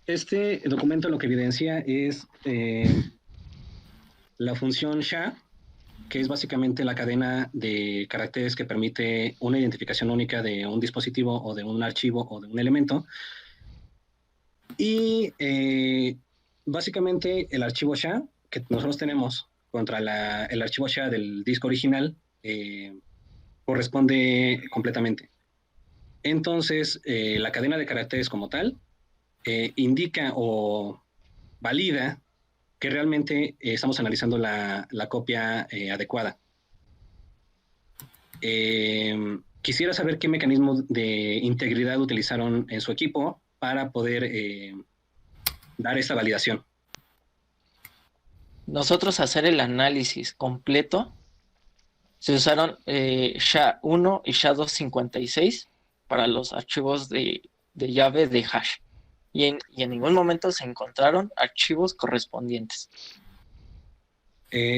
Este documento lo que evidencia es la función SHA, que es básicamente la cadena de caracteres que permite una identificación única de un dispositivo o de un archivo o de un elemento. Y básicamente el archivo SHA que nosotros tenemos contra el archivo SHA del disco original corresponde completamente. Entonces, la cadena de caracteres como tal indica o valida que realmente estamos analizando la copia adecuada. Quisiera saber qué mecanismo de integridad utilizaron en su equipo para poder dar esa validación. Nosotros hacer el análisis completo, se usaron SHA-1 y SHA-256 para los archivos de llave de hash. Y en ningún momento se encontraron archivos correspondientes.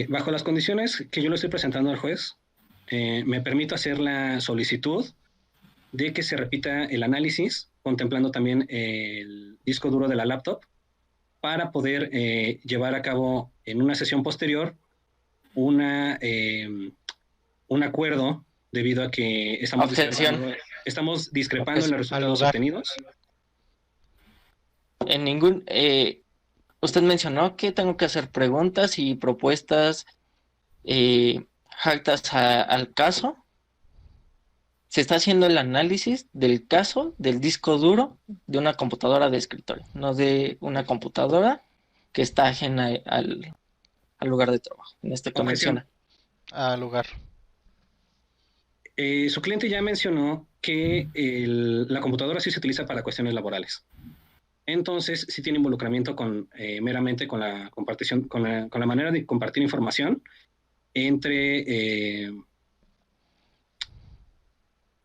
Bajo las condiciones que yo le estoy presentando al juez, me permito hacer la solicitud de que se repita el análisis, contemplando también el disco duro de la laptop, para poder llevar a cabo en una sesión posterior un acuerdo, debido a que estamos discrepando en los resultados obtenidos. En ningún... usted mencionó que tengo que hacer preguntas y propuestas jactas al caso. Se está haciendo el análisis del caso del disco duro de una computadora de escritorio, no de una computadora que está ajena al lugar de trabajo. En este que Objeción. menciona. Al lugar. Su cliente ya mencionó que la computadora sí se utiliza para cuestiones laborales. Entonces, sí tiene involucramiento con meramente con la compartición, con la manera de compartir información entre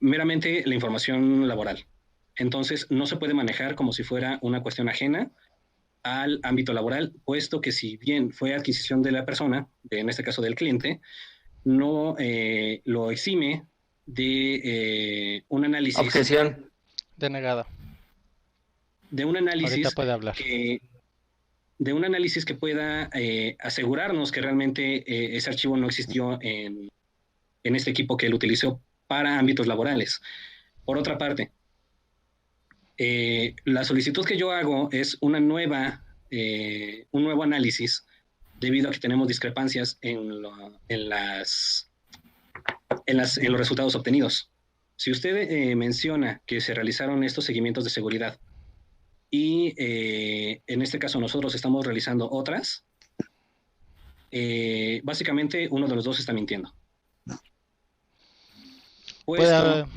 meramente la información laboral. Entonces, no se puede manejar como si fuera una cuestión ajena al ámbito laboral, puesto que si bien fue adquisición de la persona, en este caso del cliente, no lo exime de un análisis. Objeción. Denegado. De un análisis Ahorita puede hablar. De un análisis que pueda asegurarnos que realmente ese archivo no existió en este equipo que lo utilizó para ámbitos laborales. Por otra parte, la solicitud que yo hago es un nuevo análisis debido a que tenemos discrepancias en los resultados obtenidos. Si usted menciona que se realizaron estos seguimientos de seguridad y en este caso nosotros estamos realizando otras, básicamente uno de los dos está mintiendo. Puesto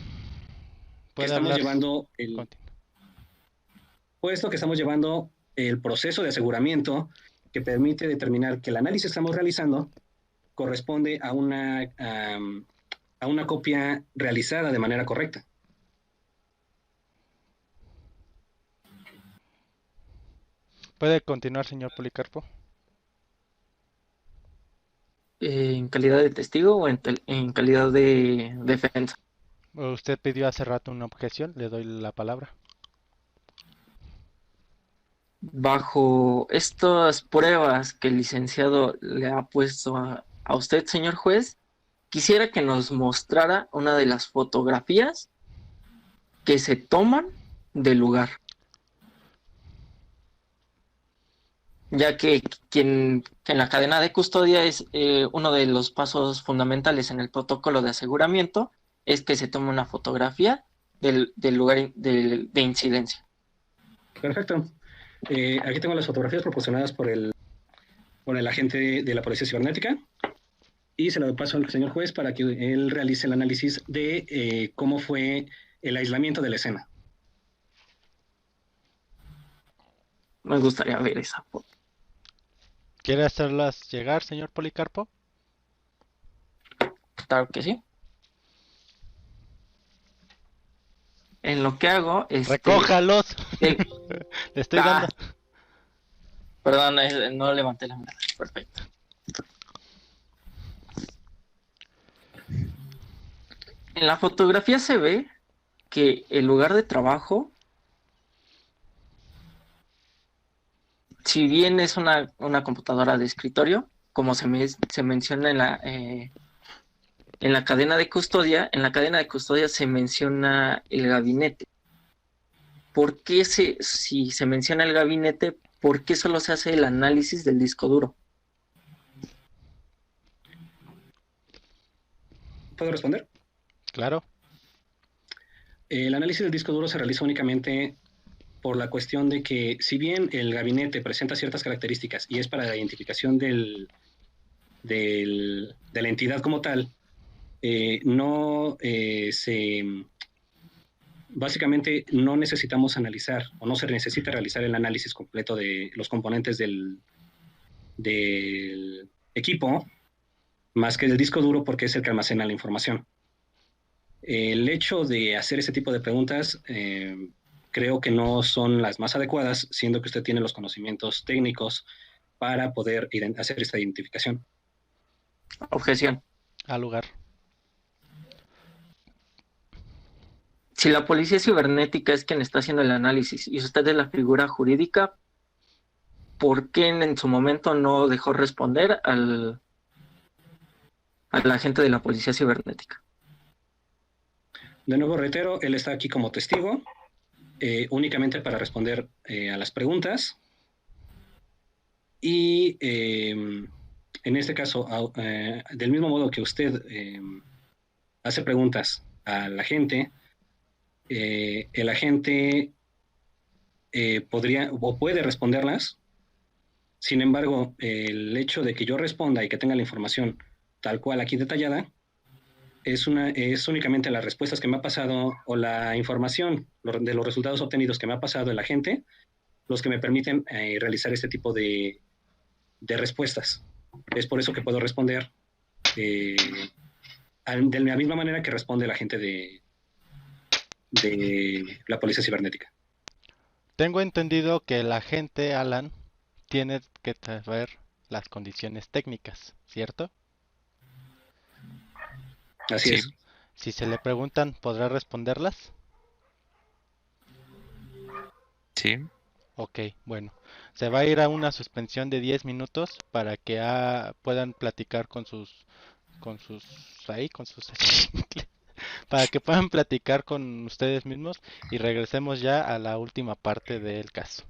que estamos llevando el proceso de aseguramiento que permite determinar que el análisis que estamos realizando corresponde a una copia realizada de manera correcta. ¿Puede continuar, señor Policarpo? ¿En calidad de testigo o en calidad de defensa? Usted pidió hace rato una objeción, le doy la palabra. Bajo estas pruebas que el licenciado le ha puesto a usted, señor juez, quisiera que nos mostrara una de las fotografías que se toman del lugar. Ya que en la cadena de custodia es uno de los pasos fundamentales en el protocolo de aseguramiento, es que se tome una fotografía del lugar de incidencia. Perfecto. Aquí tengo las fotografías proporcionadas por el agente de la Policía Cibernética y se lo paso al señor juez para que él realice el análisis de cómo fue el aislamiento de la escena. Me gustaría ver esa foto. ¿Quiere hacerlas llegar, señor Policarpo? Claro que sí. En lo que hago es... ¡Recójalos! Le estoy dando. Perdón, no levanté la mano. Perfecto. En la fotografía se ve que el lugar de trabajo, si bien es una computadora de escritorio, como se menciona en la cadena de custodia, se menciona el gabinete. ¿Por qué si se menciona el gabinete, por qué solo se hace el análisis del disco duro? ¿Puedo responder? Claro. El análisis del disco duro se realiza únicamente por la cuestión de que, si bien el gabinete presenta ciertas características y es para la identificación de la entidad como tal, básicamente no necesitamos analizar o no se necesita realizar el análisis completo de los componentes del equipo, más que del disco duro, porque es el que almacena la información. El hecho de hacer ese tipo de preguntas creo que no son las más adecuadas, siendo que usted tiene los conocimientos técnicos para poder hacer esta identificación. Objeción. Al lugar. Si la policía cibernética es quien está haciendo el análisis y usted es la figura jurídica, ¿por qué en su momento no dejó responder al agente de la policía cibernética? De nuevo reitero, él está aquí como testigo, únicamente para responder a las preguntas y en este caso, del mismo modo que usted hace preguntas al agente, el agente podría o puede responderlas. Sin embargo, el hecho de que yo responda y que tenga la información tal cual aquí detallada es únicamente las respuestas que me ha pasado o la información de los resultados obtenidos que me ha pasado el agente los que me permiten realizar este tipo de respuestas. Es por eso que puedo responder de la misma manera que responde la gente de la Policía Cibernética. Tengo entendido que el agente Alan tiene que saber las condiciones técnicas, ¿cierto? Así Sí. es. Si se le preguntan, ¿podrá responderlas? Sí. Ok, bueno. Se va a ir a una suspensión de 10 minutos para que puedan platicar con sus para que puedan platicar con ustedes mismos y regresemos ya a la última parte del caso.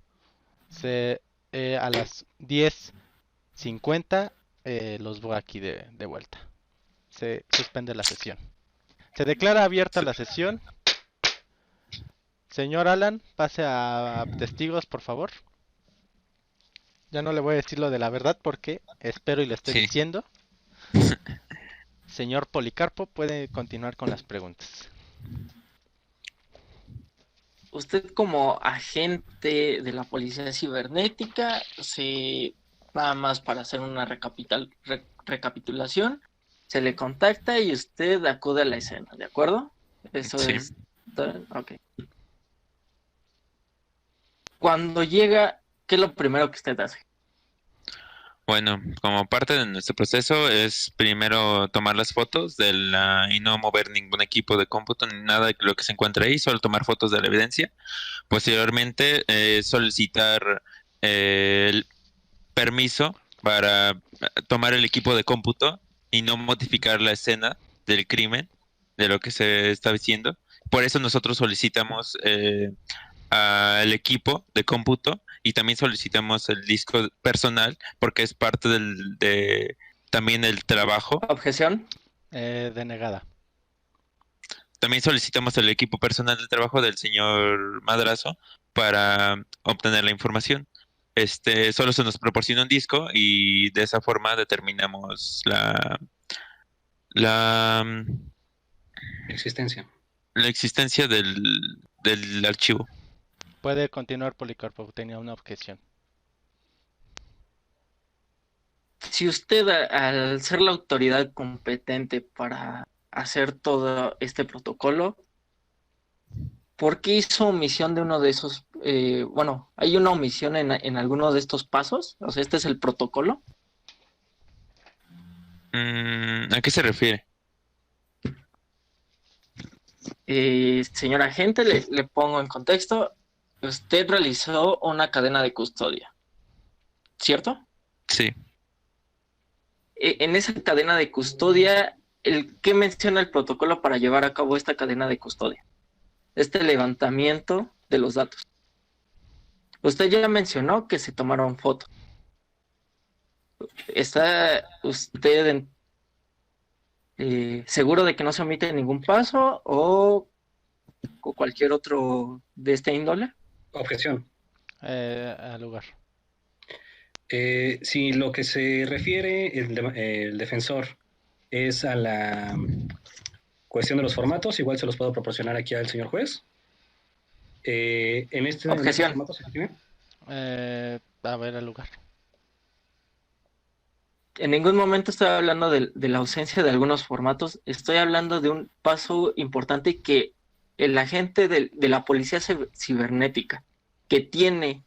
A las 10:50 los voy aquí de vuelta. Se suspende la sesión. Se declara abierta la sesión. Señor Alan, pase a testigos, por favor. Ya no le voy a decir lo de la verdad porque espero y le estoy Sí. diciendo. Señor Policarpo, puede continuar con las preguntas. Usted como agente de la Policía Cibernética, nada más para hacer una recapitulación, se le contacta y usted acude a la escena, ¿de acuerdo? Eso Sí. es... Ok. Cuando llega, ¿qué es lo primero que usted hace? Bueno, como parte de nuestro proceso es primero tomar las fotos y no mover ningún equipo de cómputo ni nada de lo que se encuentra ahí, solo tomar fotos de la evidencia. Posteriormente, solicitar el permiso para tomar el equipo de cómputo y no modificar la escena del crimen, de lo que se está diciendo. Por eso nosotros solicitamos al equipo de cómputo y también solicitamos el disco personal porque es parte también el trabajo. ¿Objeción? Denegada. También solicitamos el equipo personal de trabajo del señor Madrazo para obtener la información. Solo se nos proporciona un disco y de esa forma determinamos la Existencia. existencia del archivo. Puede continuar, Policarpo, tenía una objeción. Si usted, al ser la autoridad competente para hacer todo este protocolo, ¿por qué hizo omisión de uno de esos? Bueno, ¿hay una omisión en alguno de estos pasos? O sea, ¿este es el protocolo? ¿A qué se refiere? Señor agente, le pongo en contexto. Usted realizó una cadena de custodia, ¿cierto? Sí. En esa cadena de custodia, ¿qué menciona el protocolo para llevar a cabo esta cadena de custodia? Este levantamiento de los datos. Usted ya mencionó que se tomaron fotos. ¿Está usted seguro de que no se omite ningún paso o cualquier otro de esta índole? Objeción. Al lugar. Si lo que se refiere el defensor es a la cuestión de los formatos, igual se los puedo proporcionar aquí al señor juez. En este Objeción. formato se tiene. A ver, al lugar. En ningún momento estoy hablando de la ausencia de algunos formatos. Estoy hablando de un paso importante que el agente de la Policía Cibernética, que tiene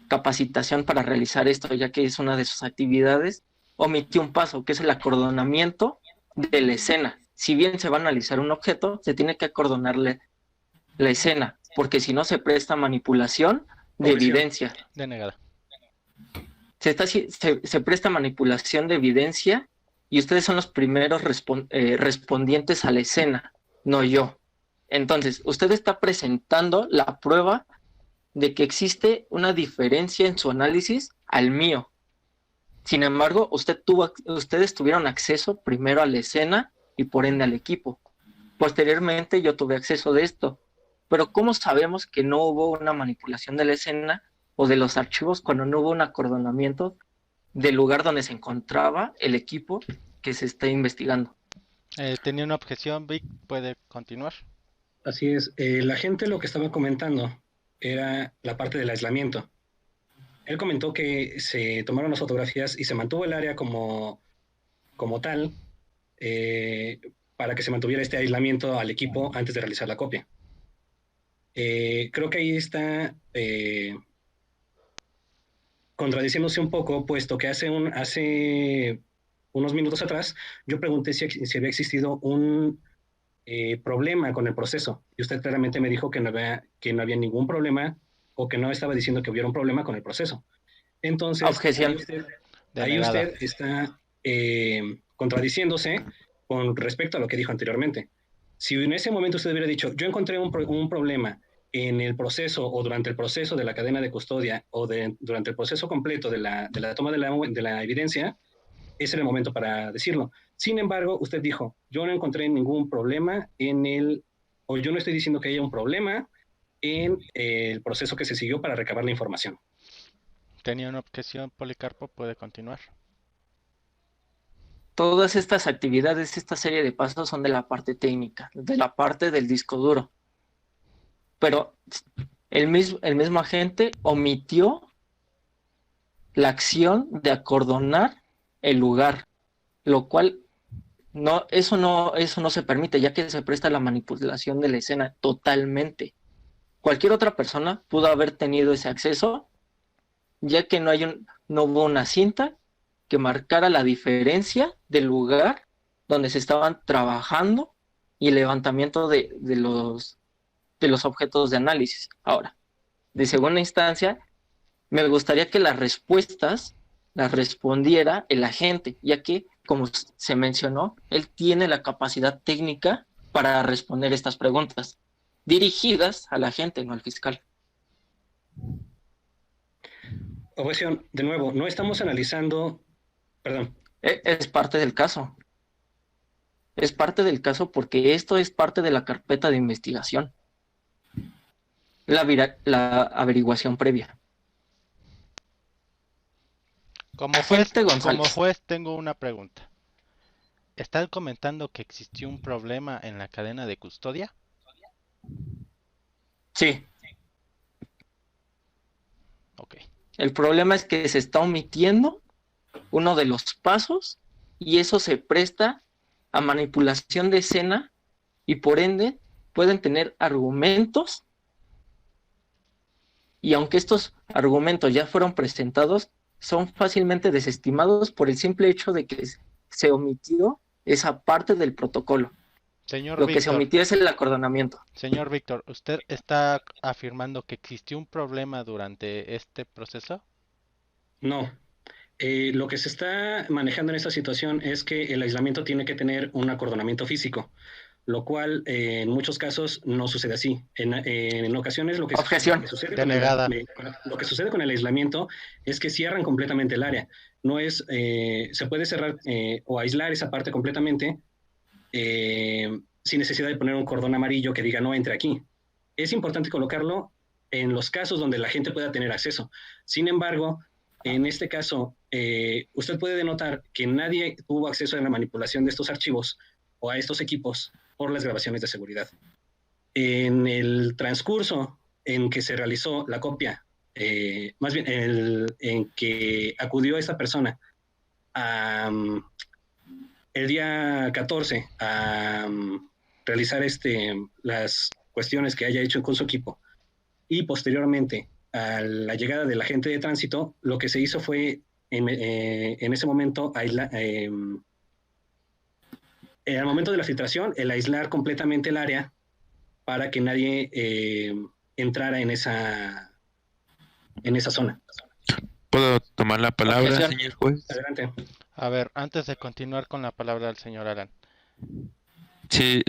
capacitación para realizar esto, ya que es una de sus actividades, omitió un paso, que es el acordonamiento de la escena. Si bien se va a analizar un objeto, se tiene que acordonarle la escena, porque si no se presta manipulación de Objeción. evidencia. Denegada. Se presta manipulación de evidencia y ustedes son los primeros respondientes a la escena, no yo. Entonces, usted está presentando la prueba de que existe una diferencia en su análisis al mío. Sin embargo, ustedes tuvieron acceso primero a la escena y por ende al equipo. Posteriormente yo tuve acceso de esto. Pero ¿cómo sabemos que no hubo una manipulación de la escena o de los archivos cuando no hubo un acordonamiento del lugar donde se encontraba el equipo que se está investigando? Tenía una objeción, Vic, puede continuar. Así es. La gente lo que estaba comentando era la parte del aislamiento. Él comentó que se tomaron las fotografías y se mantuvo el área como tal para que se mantuviera este aislamiento al equipo antes de realizar la copia. Creo que ahí está contradiciéndose un poco, puesto que hace unos minutos atrás yo pregunté si había existido un problema con el proceso y usted claramente me dijo que no había ningún problema o que no estaba diciendo que hubiera un problema con el proceso. Entonces, Objeción. ahí usted está contradiciéndose con respecto a lo que dijo anteriormente. Si en ese momento usted hubiera dicho, yo encontré un problema en el proceso o durante el proceso de la cadena de custodia o durante el proceso completo de la toma de la evidencia, ese era el momento para decirlo. Sin embargo, usted dijo, yo no encontré ningún problema o yo no estoy diciendo que haya un problema en el proceso que se siguió para recabar la información. Tenía una objeción, Policarpo, puede continuar. Todas estas actividades, esta serie de pasos son de la parte técnica, de la parte del disco duro. Pero el mismo agente omitió la acción de acordonar el lugar, lo cual eso no se permite, ya que se presta a la manipulación de la escena totalmente. Cualquier otra persona pudo haber tenido ese acceso, ya que no hubo una cinta que marcara la diferencia del lugar donde se estaban trabajando y el levantamiento de los objetos de análisis. Ahora, de segunda instancia, me gustaría que las respuestas las respondiera el agente, ya que, como se mencionó, él tiene la capacidad técnica para responder estas preguntas, dirigidas al agente, no al fiscal. Objeción, de nuevo, no estamos analizando, perdón. Es parte del caso. Es parte del caso porque esto es parte de la carpeta de investigación. La averiguación previa. Como juez tengo una pregunta. ¿Están comentando que existió un problema en la cadena de custodia? Sí. Ok. El problema es que se está omitiendo uno de los pasos y eso se presta a manipulación de escena y por ende pueden tener argumentos y aunque estos argumentos ya fueron presentados, son fácilmente desestimados por el simple hecho de que se omitió esa parte del protocolo. Señor Lo Víctor, que se omitió es el acordonamiento. Señor Víctor, ¿usted está afirmando que existió un problema durante este proceso? No. Lo que se está manejando en esta situación es que el aislamiento tiene que tener un acordonamiento físico, lo cual en muchos casos no sucede así. En ocasiones lo que sucede con el aislamiento es que cierran completamente el área. No es, se puede cerrar o aislar esa parte completamente sin necesidad de poner un cordón amarillo que diga no entre aquí. Es importante colocarlo en los casos donde la gente pueda tener acceso. Sin embargo, en este caso, usted puede denotar que nadie tuvo acceso a la manipulación de estos archivos o a estos equipos por las grabaciones de seguridad. En el transcurso en que se realizó la copia, más bien en que acudió esta persona el día 14 a realizar las cuestiones que haya hecho con su equipo y posteriormente a la llegada del agente de tránsito, lo que se hizo fue en ese momento al momento de la filtración, el aislar completamente el área para que nadie entrara en esa zona. ¿Puedo tomar la palabra, Objeción. señor juez? Adelante. A ver, antes de continuar con la palabra del señor Alan. Sí,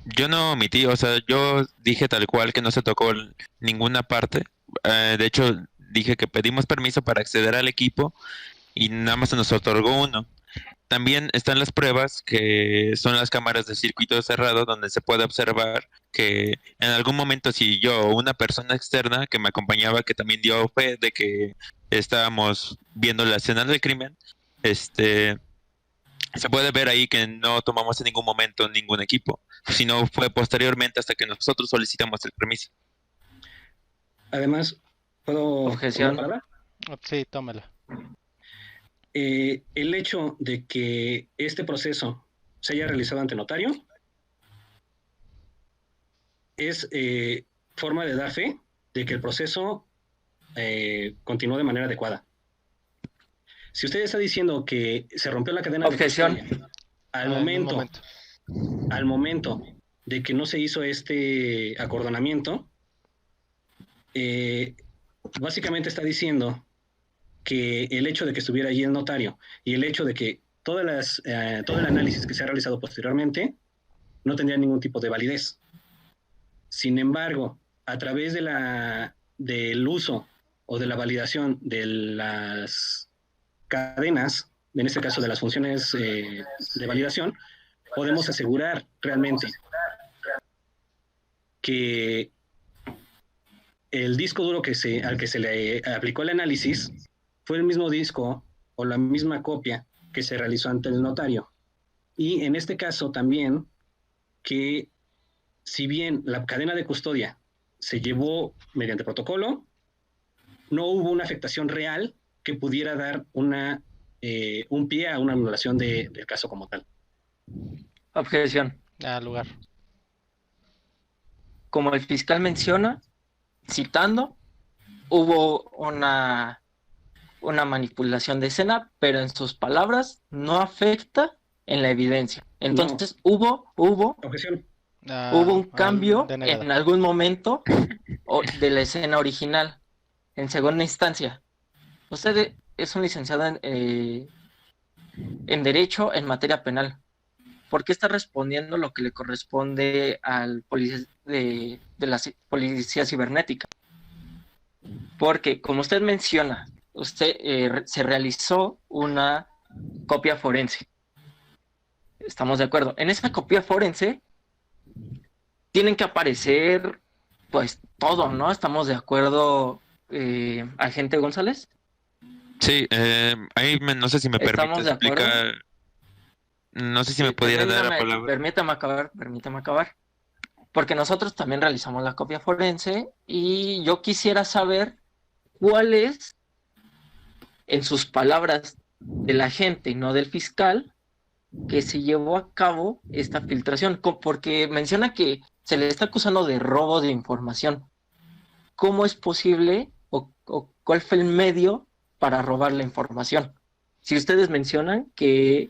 yo no omití, o sea, yo dije tal cual que no se tocó ninguna parte. De hecho, dije que pedimos permiso para acceder al equipo y nada más se nos otorgó uno. También están las pruebas, que son las cámaras de circuito cerrado, donde se puede observar que en algún momento si yo o una persona externa que me acompañaba, que también dio fe de que estábamos viendo la escena del crimen, se puede ver ahí que no tomamos en ningún momento ningún equipo, sino fue posteriormente hasta que nosotros solicitamos el permiso. Además, ¿puedo Objeción. tomar la palabra? Sí, tómela. El hecho de que este proceso se haya realizado ante notario es forma de dar fe de que el proceso continuó de manera adecuada. Si usted está diciendo que se rompió la cadena Objeción. de custodia En un al momento de que no se hizo este acordonamiento, básicamente está diciendo que el hecho de que estuviera allí el notario y el hecho de que todo el análisis que se ha realizado posteriormente no tendría ningún tipo de validez. Sin embargo, a través del uso o de la validación de las cadenas, en este caso de las funciones de validación, podemos asegurar realmente que el disco duro al que se le aplicó el análisis fue el mismo disco o la misma copia que se realizó ante el notario. Y en este caso también que si bien la cadena de custodia se llevó mediante protocolo, no hubo una afectación real que pudiera dar un pie a una anulación del caso como tal. Objeción. Al lugar. Como el fiscal menciona, citando, hubo una manipulación de escena, pero en sus palabras no afecta en la evidencia. Entonces hubo Objeción. un cambio denegada. en algún momento de la escena original. En segunda instancia, usted es un licenciado en Derecho en materia penal. ¿Por qué está respondiendo lo que le corresponde al policía de la policía cibernética? Porque, como usted menciona, se realizó una copia forense. Estamos de acuerdo. En esa copia forense tienen que aparecer, pues, todo, ¿no? Estamos de acuerdo, agente González. Sí, ahí no sé si me ¿Estamos permite de acuerdo? explicar, no sé si me Sí, pudiera dar la palabra. Permítame acabar. Porque nosotros también realizamos la copia forense y yo quisiera saber cuál es, en sus palabras del agente y no del fiscal, que se llevó a cabo esta filtración, porque menciona que se le está acusando de robo de información. ¿Cómo es posible o cuál fue el medio para robar la información? Si ustedes mencionan que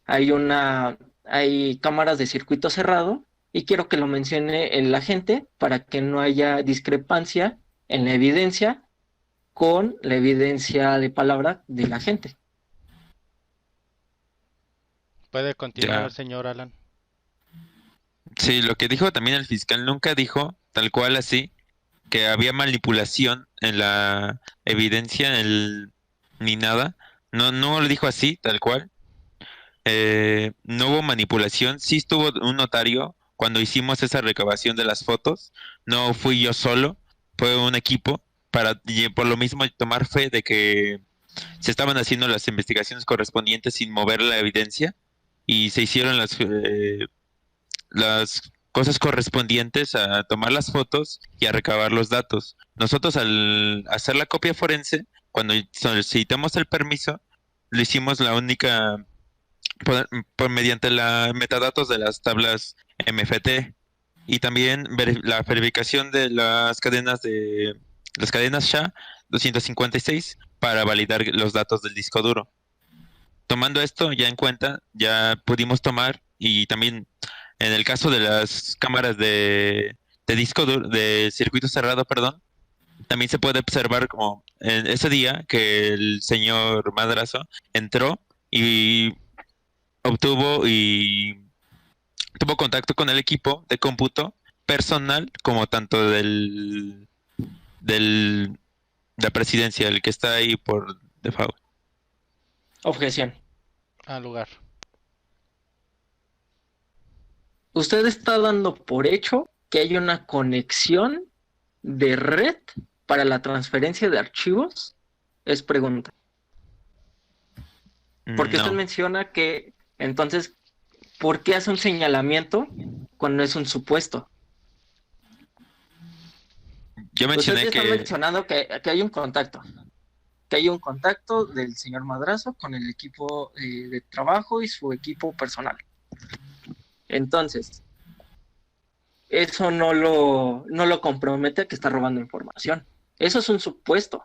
hay cámaras de circuito cerrado, y quiero que lo mencione el agente para que no haya discrepancia en la evidencia con la evidencia de palabra del agente. Puede continuar, Ya. señor Alan. Sí, lo que dijo también el fiscal, nunca dijo tal cual así que había manipulación en la evidencia ni nada. No lo dijo así, tal cual. No hubo manipulación. Sí estuvo un notario cuando hicimos esa recabación de las fotos. No fui yo solo, fue un equipo para por lo mismo tomar fe de que se estaban haciendo las investigaciones correspondientes sin mover la evidencia y se hicieron las cosas correspondientes a tomar las fotos y a recabar los datos. Nosotros al hacer la copia forense, cuando solicitamos el permiso, lo hicimos la única mediante la metadatos de las tablas MFT y también la verificación de las cadenas SHA 256 para validar los datos del disco duro. Tomando esto ya en cuenta, ya pudimos tomar, y también en el caso de las cámaras de disco duro, de circuito cerrado, perdón, también se puede observar como en ese día que el señor Madrazo entró y tuvo contacto con el equipo de cómputo personal como tanto de la presidencia, el que está ahí por default. Objeción. Al lugar. Usted está dando por hecho que hay una conexión de red para la transferencia de archivos. Es pregunta. Porque usted No. menciona que, entonces, ¿por qué hace un señalamiento cuando es un supuesto? Yo Usted mencioné está que mencionando que hay un contacto. Que hay un contacto del señor Madrazo con el equipo de trabajo y su equipo personal. Entonces, eso no lo compromete a que está robando información. Eso es un supuesto.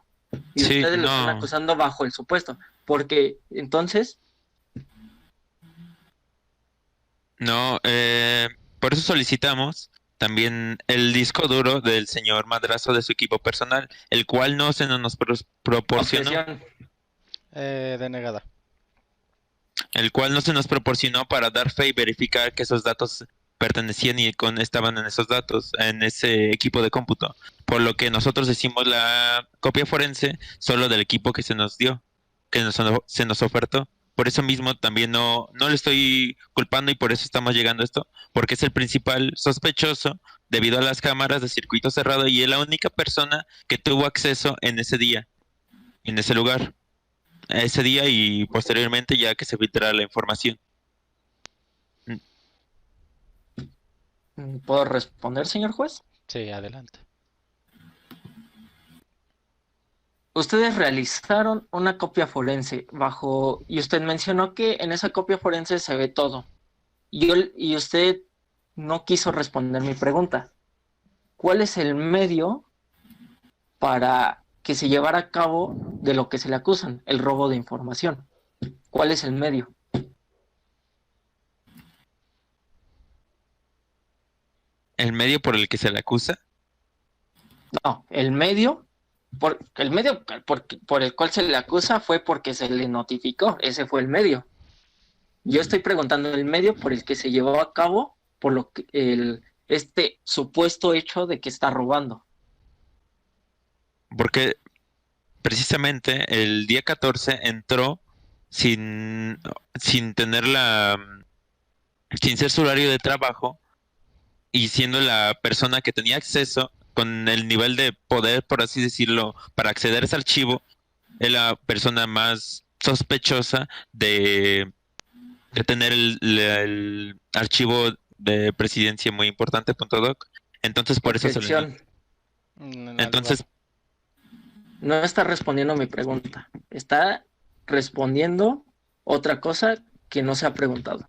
Y sí, ustedes lo están no, acusando bajo el supuesto. Porque entonces, no, por eso solicitamos también el disco duro del señor Madrazo de su equipo personal, el cual no se nos proporcionó, objeción. Denegada. el cual no se nos proporcionó para dar fe y verificar que esos datos pertenecían y estaban en esos datos, en ese equipo de cómputo. Por lo que nosotros hicimos la copia forense solo del equipo que se nos dio, se nos ofertó. Por eso mismo también no le estoy culpando y por eso estamos llegando a esto, porque es el principal sospechoso debido a las cámaras de circuito cerrado y es la única persona que tuvo acceso en ese día, en ese lugar, ese día y posteriormente ya que se filtrara la información. ¿Puedo responder, señor juez? Sí, adelante. Ustedes realizaron una copia forense y usted mencionó que en esa copia forense se ve todo. Y usted no quiso responder mi pregunta. ¿Cuál es el medio para que se llevara a cabo de lo que se le acusan, el robo de información? ¿Cuál es el medio? El medio por el que se le acusa, No, el medio por el cual se le acusa fue porque se le notificó. Ese fue el medio. Yo estoy preguntando el medio por el que se llevó a cabo por lo que este supuesto hecho de que está robando. porque precisamente el día 14 entró sin tener sin ser su horario de trabajo y siendo la persona que tenía acceso con el nivel de poder, por así decirlo, para acceder a ese archivo, es la persona más sospechosa de tener el archivo de presidencia muy importante, .doc. Entonces, por eso se le... Objeción. Al Entonces, lugar. No está respondiendo mi pregunta. Está respondiendo otra cosa que no se ha preguntado.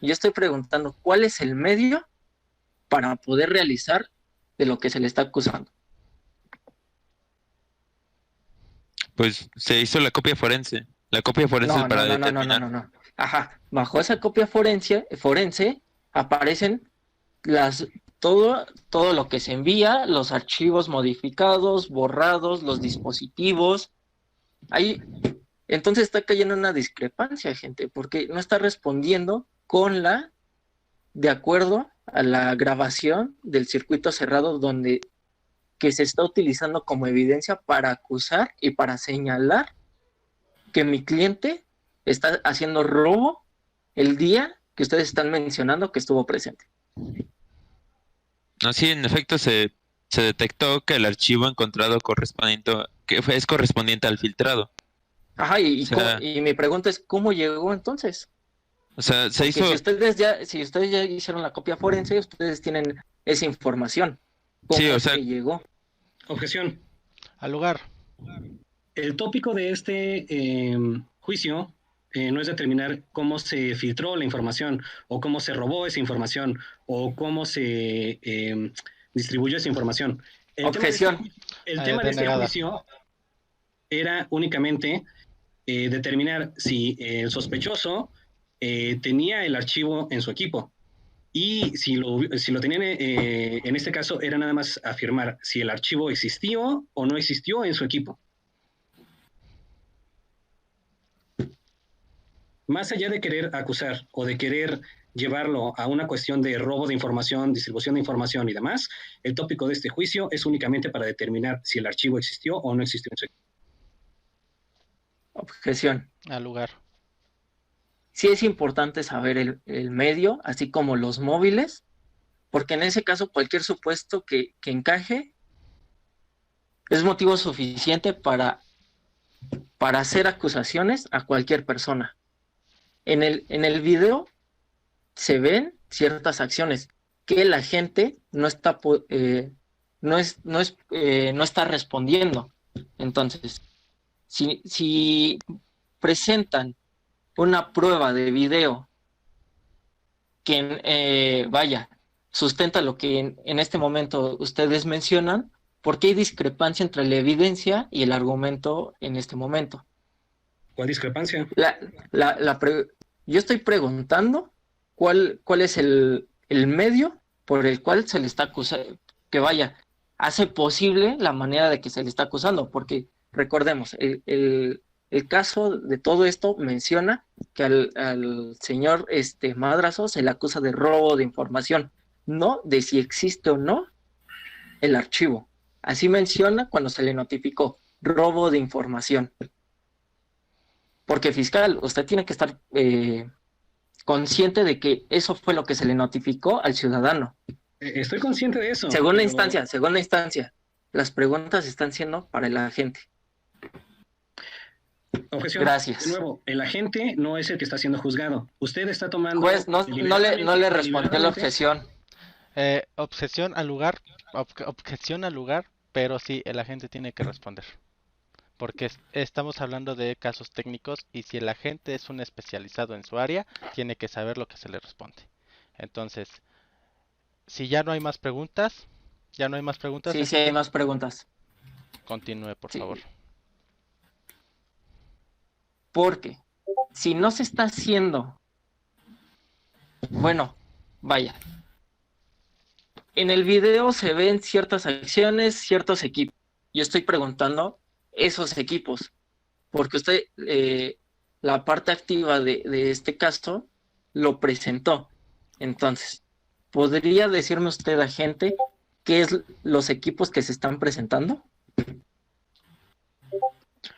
Yo estoy preguntando cuál es el medio para poder realizar de lo que se le está acusando. pues se hizo la copia forense. La copia forense es para determinar. No. Ajá, bajo esa copia forense aparecen todo lo que se envía, los archivos modificados, borrados, los dispositivos. Ahí, entonces está cayendo una discrepancia, gente, porque no está respondiendo de acuerdo a la grabación del circuito cerrado que se está utilizando como evidencia para acusar y para señalar que mi cliente está haciendo robo el día que ustedes están mencionando que estuvo presente. Así, en efecto, se detectó que el archivo encontrado es correspondiente al filtrado. Ajá, O sea, y mi pregunta es, ¿cómo llegó entonces? o sea, se Porque hizo... si ustedes ya hicieron la copia forense, ustedes tienen esa información. ¿Cómo Sí, o es sea, que llegó? Objeción. Al lugar. El tópico de este juicio no es determinar cómo se filtró la información o cómo se robó esa información o cómo se distribuyó esa información. Objeción. El tema de este Denegada. juicio era únicamente determinar si el sospechoso tenía el archivo en su equipo. Y si lo tenían, en este caso, era nada más afirmar si el archivo existió o no existió en su equipo. Más allá de querer acusar o de querer llevarlo a una cuestión de robo de información, distribución de información y demás, el tópico de este juicio es únicamente para determinar si el archivo existió o no existió en su equipo. Objeción. Al lugar. sí es importante saber el medio, así como los móviles, porque en ese caso cualquier supuesto que encaje es motivo suficiente para hacer acusaciones a cualquier persona. En el video se ven ciertas acciones que la gente no está, no está respondiendo. Entonces, si presentan una prueba de video que, sustenta lo que en este momento ustedes mencionan, ¿por qué hay discrepancia entre la evidencia y el argumento en este momento? ¿Cuál discrepancia? Yo estoy preguntando cuál es el medio por el cual se le está acusando, hace posible la manera de que se le está acusando, porque recordemos, el caso de todo esto menciona que al señor Madrazo se le acusa de robo de información, no de si existe o no el archivo. Así menciona cuando se le notificó robo de información. Porque fiscal, usted tiene que estar consciente de que eso fue lo que se le notificó al ciudadano. Estoy consciente de eso. Segunda instancia, las preguntas están siendo para el agente. Objeción. Gracias. De nuevo, el agente no es el que está siendo juzgado. Usted está tomando... Pues no le respondió la objeción. Objeción al lugar, pero sí, el agente tiene que responder. Porque estamos hablando de casos técnicos y si el agente es un especializado en su área, tiene que saber lo que se le responde. Entonces, si ya no hay más preguntas, Sí, hay más preguntas. Continúe, por favor. Porque si no se está haciendo, en el video se ven ciertas acciones, ciertos equipos. Yo estoy preguntando esos equipos, porque usted, la parte activa de este caso, lo presentó. Entonces, ¿podría decirme usted, agente, qué es los equipos que se están presentando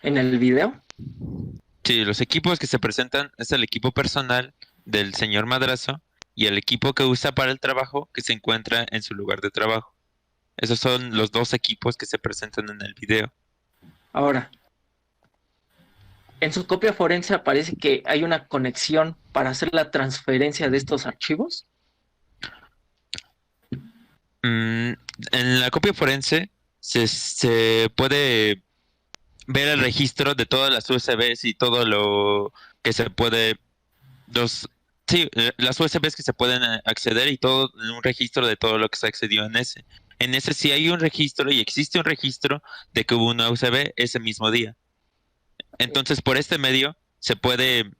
en el video? Sí, los equipos que se presentan es el equipo personal del señor Madrazo y el equipo que usa para el trabajo que se encuentra en su lugar de trabajo. Esos son los dos equipos que se presentan en el video. Ahora, en su copia forense aparece que hay una conexión para hacer la transferencia de estos archivos. En la copia forense se puede ver el registro de todas las USBs y todo lo que se puede... las USBs que se pueden acceder y todo un registro de todo lo que se accedió en ese. En ese sí hay un registro y existe un registro de que hubo una USB ese mismo día. Entonces, por este medio se puede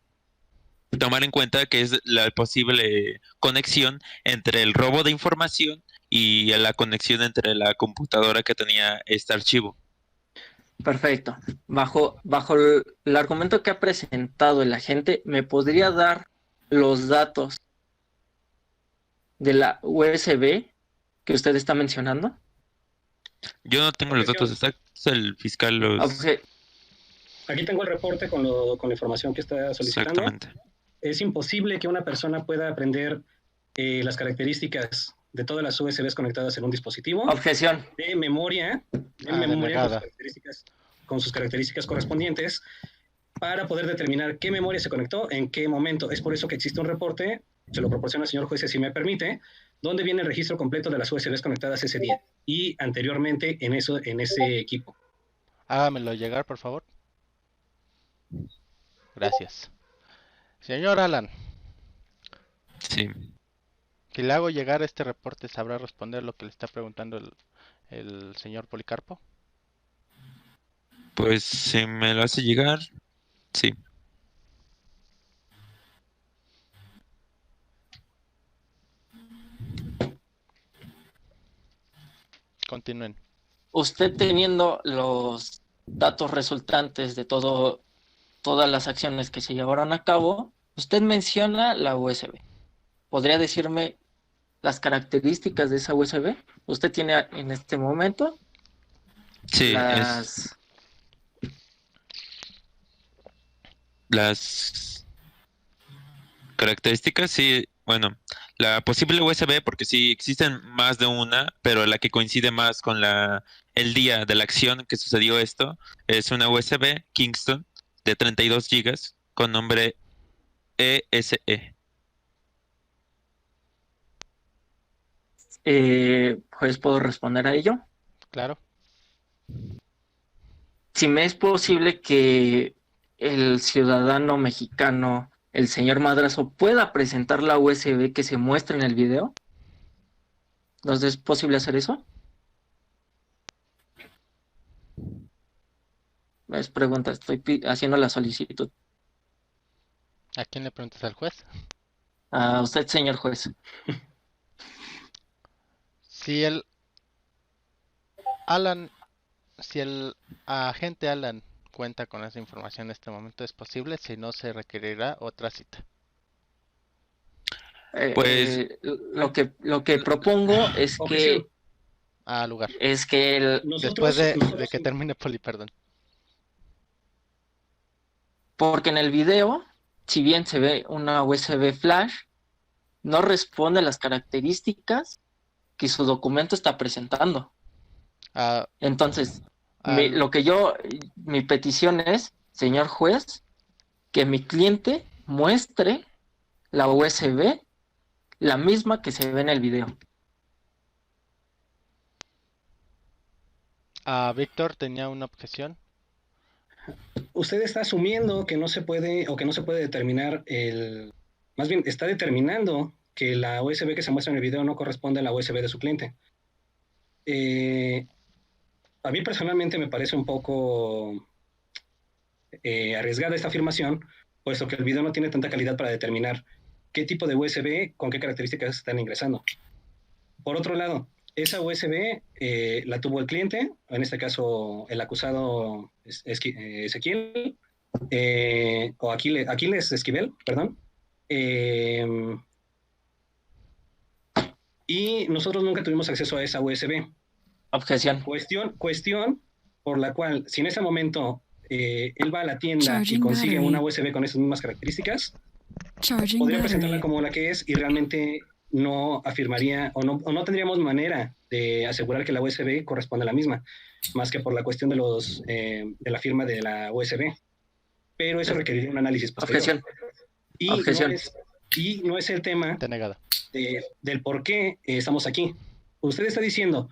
tomar en cuenta que es la posible conexión entre el robo de información y la conexión entre la computadora que tenía este archivo. Perfecto. Bajo el argumento que ha presentado el agente, ¿me podría dar los datos de la USB que usted está mencionando? Yo no tengo los datos exactos, el fiscal los... Aquí tengo el reporte con la información que está solicitando. Exactamente. Es imposible que una persona pueda aprender las características de todas las USBs conectadas en un dispositivo. Objeción. De memoria con sus características correspondientes para poder determinar qué memoria se conectó, en qué momento. Es por eso que existe un reporte, se lo proporciona el señor juez si me permite, donde viene el registro completo de las USBs conectadas ese día y anteriormente en ese equipo. Hágamelo llegar, por favor. Gracias. Señor Alan. Sí. Si le hago llegar este reporte, ¿sabrá responder lo que le está preguntando el señor Policarpo? Pues si me lo hace llegar, sí. Continúen. Usted teniendo los datos resultantes de todas las acciones que se llevaron a cabo, usted menciona la USB. ¿Podría decirme las características de esa USB? ¿Usted tiene en este momento? Sí, Características, sí, bueno, la posible USB, porque sí existen más de una, pero la que coincide más con el día de la acción que sucedió esto, es una USB Kingston de 32 gigas con nombre ESE. Pues puedo responder a ello. Claro. Si me es posible que el ciudadano mexicano, el señor Madrazo, pueda presentar la USB que se muestra en el video. ¿Entonces es posible hacer eso? Es pregunta, estoy haciendo la solicitud. ¿A quién le preguntas? ¿Al juez? A usted, señor juez. Si el Alan, si el agente Alan cuenta con esa información en este momento, es posible, si no se requerirá otra cita. Pues Lo que propongo es Objeción. Al lugar. Nosotros, Después de que termine Poli, perdón. porque en el video, si bien se ve una USB flash, no responde a las características que su documento está presentando. Ah, Entonces, al- mi petición es, señor juez, que mi cliente muestre la USB, la misma que se ve en el video. Víctor tenía una objeción. usted está asumiendo que no se puede o que no se puede determinar más bien está determinando que la USB que se muestra en el video no corresponde a la USB de su cliente. A mí personalmente me parece un poco arriesgada esta afirmación, puesto que el video no tiene tanta calidad para determinar qué tipo de USB, con qué características están ingresando. Por otro lado, esa USB la tuvo el cliente, en este caso el acusado Ezequiel, o Aquiles Esquivel, perdón. Y nosotros nunca tuvimos acceso a esa USB. Objeción. Cuestión por la cual, si en ese momento él va a la tienda y Charging consigue battery. una USB con esas mismas características, Charging podría presentarla battery. como la que es y realmente no afirmaría o no tendríamos manera de asegurar que la USB corresponde a la misma, más que por la cuestión de la firma de la USB. Pero eso requeriría un análisis posterior. Objeción. Y no es el tema Denegada. del por qué estamos aquí. Usted está diciendo,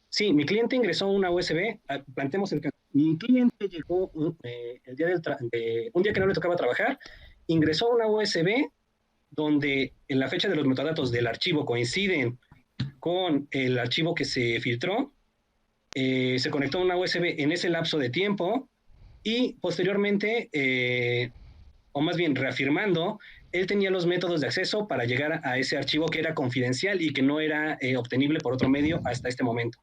sí, mi cliente ingresó una USB, planteemos el caso. Mi cliente llegó el día un día que no le tocaba trabajar, ingresó una USB donde en la fecha de los metadatos del archivo coinciden con el archivo que se filtró, se conectó a una USB en ese lapso de tiempo y posteriormente, o más bien reafirmando, él tenía los métodos de acceso para llegar a ese archivo que era confidencial y que no era obtenible por otro medio hasta este momento.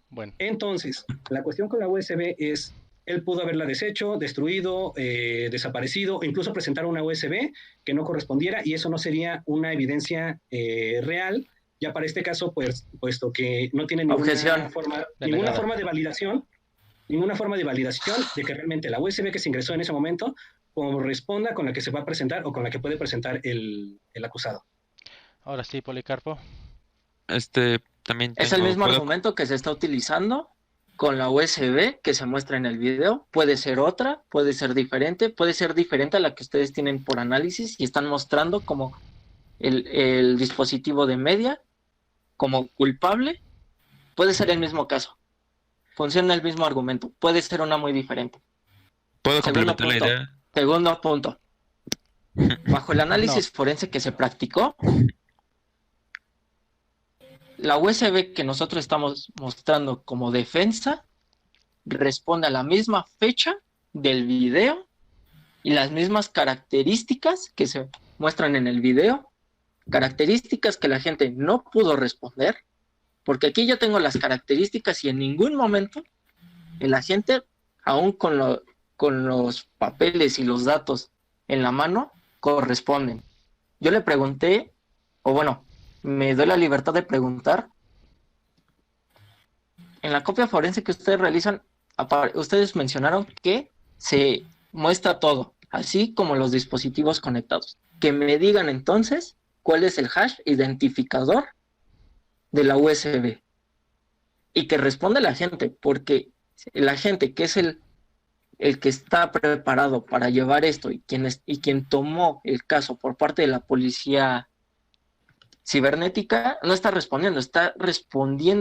Bueno, Entonces, la cuestión con la USB es, él pudo haberla deshecho, destruido, desaparecido, o incluso presentar una USB que no correspondiera y eso no sería una evidencia real, ya para este caso, pues, puesto que no tiene ninguna forma de validación de que realmente la USB que se ingresó en ese momento corresponda con la que se va a presentar o con la que puede presentar el acusado. ahora sí, Policarpo. También Es el mismo argumento que se está utilizando con la USB que se muestra en el video. Puede ser otra, puede ser diferente a la que ustedes tienen por análisis y están mostrando como el dispositivo de media como culpable. Puede ser el mismo caso. Funciona el mismo argumento. Puede ser una muy diferente. ¿Puedo complementar la idea? Segundo punto. Bajo el análisis forense que se practicó, la USB que nosotros estamos mostrando como defensa responde a la misma fecha del video y las mismas características que se muestran en el video, características que la gente no pudo responder, porque aquí yo tengo las características y en ningún momento el agente, aún con los papeles y los datos en la mano, corresponden. Yo le pregunté, o bueno, me doy la libertad de preguntar, en la copia forense que ustedes realizan, ustedes mencionaron que se muestra todo, así como los dispositivos conectados. Que me digan entonces cuál es el hash identificador de la USB. Y que responda la gente, porque la gente que es el que está preparado para llevar esto y quien tomó el caso por parte de la policía cibernética, no está respondiendo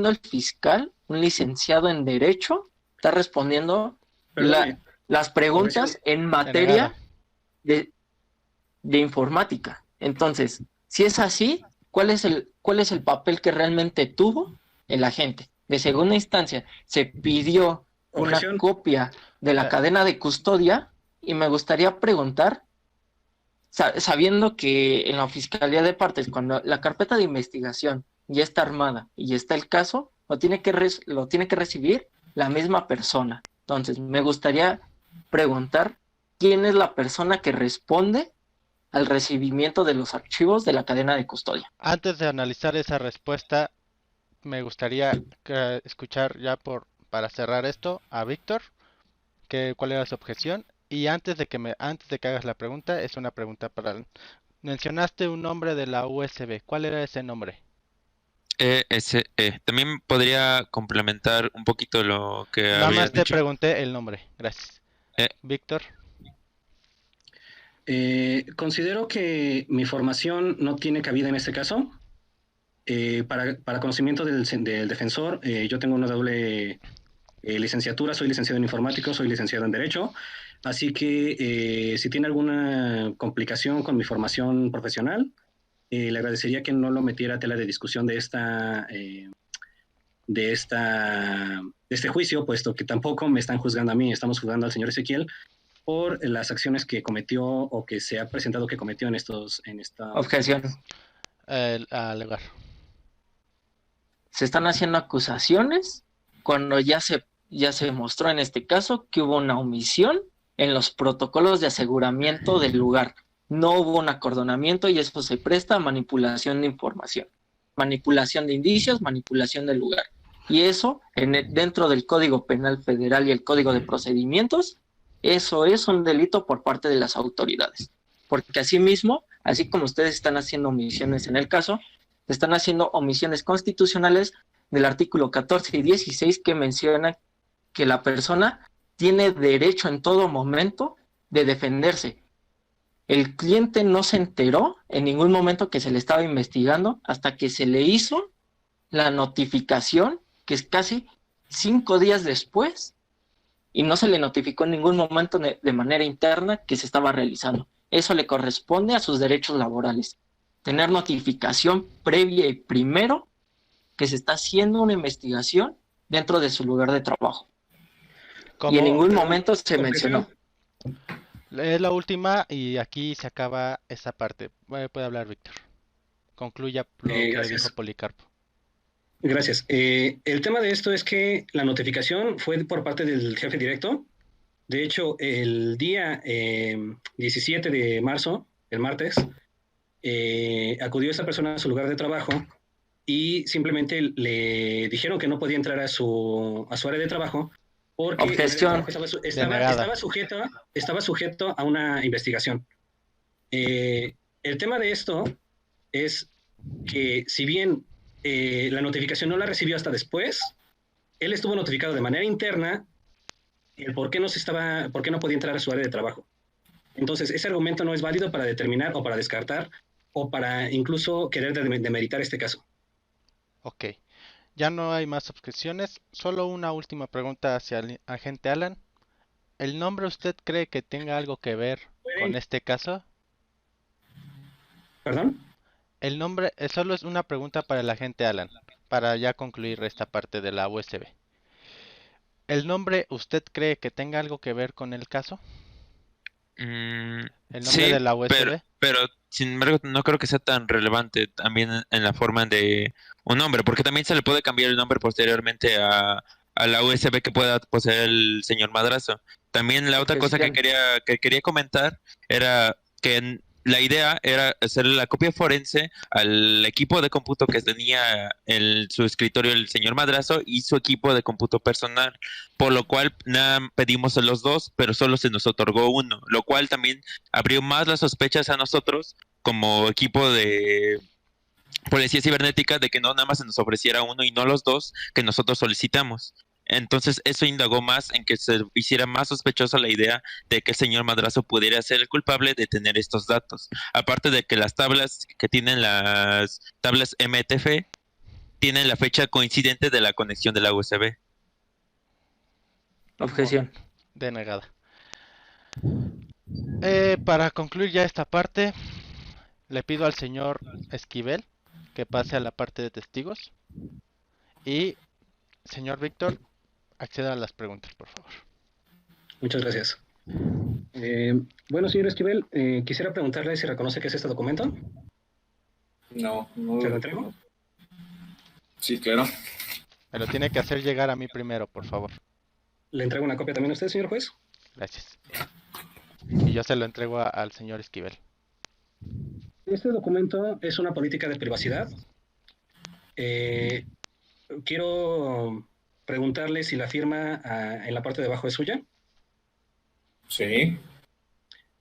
el fiscal, un licenciado en Derecho, está respondiendo las preguntas en materia de informática. Entonces, si es así, ¿cuál es el papel que realmente tuvo el agente? De segunda instancia, se pidió una copia de la cadena de custodia y me gustaría preguntar, sabiendo que en la Fiscalía de Partes, cuando la carpeta de investigación ya está armada y está el caso, lo tiene que recibir la misma persona. Entonces, me gustaría preguntar quién es la persona que responde al recibimiento de los archivos de la cadena de custodia. Antes de analizar esa respuesta, me gustaría escuchar ya para cerrar esto a Víctor, cuál era su objeción. Y antes de que hagas la pregunta, es una pregunta para él. Mencionaste un nombre de la USB. ¿Cuál era ese nombre? ESE. También podría complementar un poquito lo que Nada habías más te dicho. pregunté el nombre. Gracias. Víctor. Considero que mi formación no tiene cabida en este caso. Para conocimiento del defensor, yo tengo una doble licenciatura, soy licenciado en informático, soy licenciado en Derecho, así que si tiene alguna complicación con mi formación profesional, le agradecería que no lo metiera a tela de discusión de este juicio, puesto que tampoco me están juzgando a mí, estamos juzgando al señor Ezequiel por las acciones que cometió o que se ha presentado que cometió en esta objeción. Alegar. Se están haciendo acusaciones cuando ya se demostró en este caso que hubo una omisión en los protocolos de aseguramiento del lugar. No hubo un acordonamiento y eso se presta a manipulación de información, manipulación de indicios, manipulación del lugar. Y eso, dentro del Código Penal Federal y el Código de Procedimientos, eso es un delito por parte de las autoridades. Porque asimismo, así como ustedes están haciendo omisiones en el caso, están haciendo omisiones constitucionales del artículo 14 y 16 que menciona que la persona tiene derecho en todo momento de defenderse. El cliente no se enteró en ningún momento que se le estaba investigando hasta que se le hizo la notificación, que es casi 5 días después, y no se le notificó en ningún momento de manera interna que se estaba realizando. Eso le corresponde a sus derechos laborales. Tener notificación previa y primero que se está haciendo una investigación dentro de su lugar de trabajo. Y en ningún momento se mencionó. Es la última y aquí se acaba esa parte. Puede hablar Víctor. Concluya lo que dijo Policarpo. Gracias. El tema de esto es que la notificación fue por parte del jefe directo. De hecho, el día 17 de marzo, el martes, acudió esa persona a su lugar de trabajo y simplemente le dijeron que no podía entrar a su área de trabajo porque estaba sujeto a una investigación. El tema de esto es que si bien la notificación no la recibió hasta después, él estuvo notificado de manera interna el por qué no podía entrar a su área de trabajo. Entonces, ese argumento no es válido para determinar o para descartar o para incluso querer demeritar este caso. Ok. Ya no hay más objeciones. Solo una última pregunta hacia el agente Alan. ¿El nombre usted cree que tenga algo que ver con este caso? ¿Perdón? El nombre solo es una pregunta para el agente Alan, para ya concluir esta parte de la USB. ¿El nombre usted cree que tenga algo que ver con el caso? ¿El nombre de la USB? Pero sin embargo no creo que sea tan relevante también en la forma de un nombre, porque también se le puede cambiar el nombre posteriormente a la USB que pueda poseer el señor Madrazo. También la otra cosa que quería comentar era que la idea era hacerle la copia forense al equipo de cómputo que tenía su escritorio el señor Madrazo y su equipo de cómputo personal, por lo cual nada, pedimos a los dos, pero solo se nos otorgó uno, lo cual también abrió más las sospechas a nosotros como equipo de policía cibernética de que no nada más se nos ofreciera uno y no los dos que nosotros solicitamos. Entonces eso indagó más en que se hiciera más sospechosa la idea de que el señor Madrazo pudiera ser el culpable de tener estos datos. Aparte de que las tablas que tienen las tablas MTF tienen la fecha coincidente de la conexión de la USB. Objeción. Denegada. Para concluir ya esta parte, le pido al señor Esquivel que pase a la parte de testigos. Y, señor Víctor, acceda a las preguntas, por favor. Muchas gracias. Bueno, señor Esquivel, quisiera preguntarle si reconoce que es este documento. No, no. ¿Se lo entrego? Sí, claro. Me lo tiene que hacer llegar a mí primero, por favor. ¿Le entrego una copia también a usted, señor juez? Gracias. Y yo se lo entrego al señor Esquivel. Este documento es una política de privacidad. Quiero preguntarle si la firma en la parte de abajo es suya. Sí.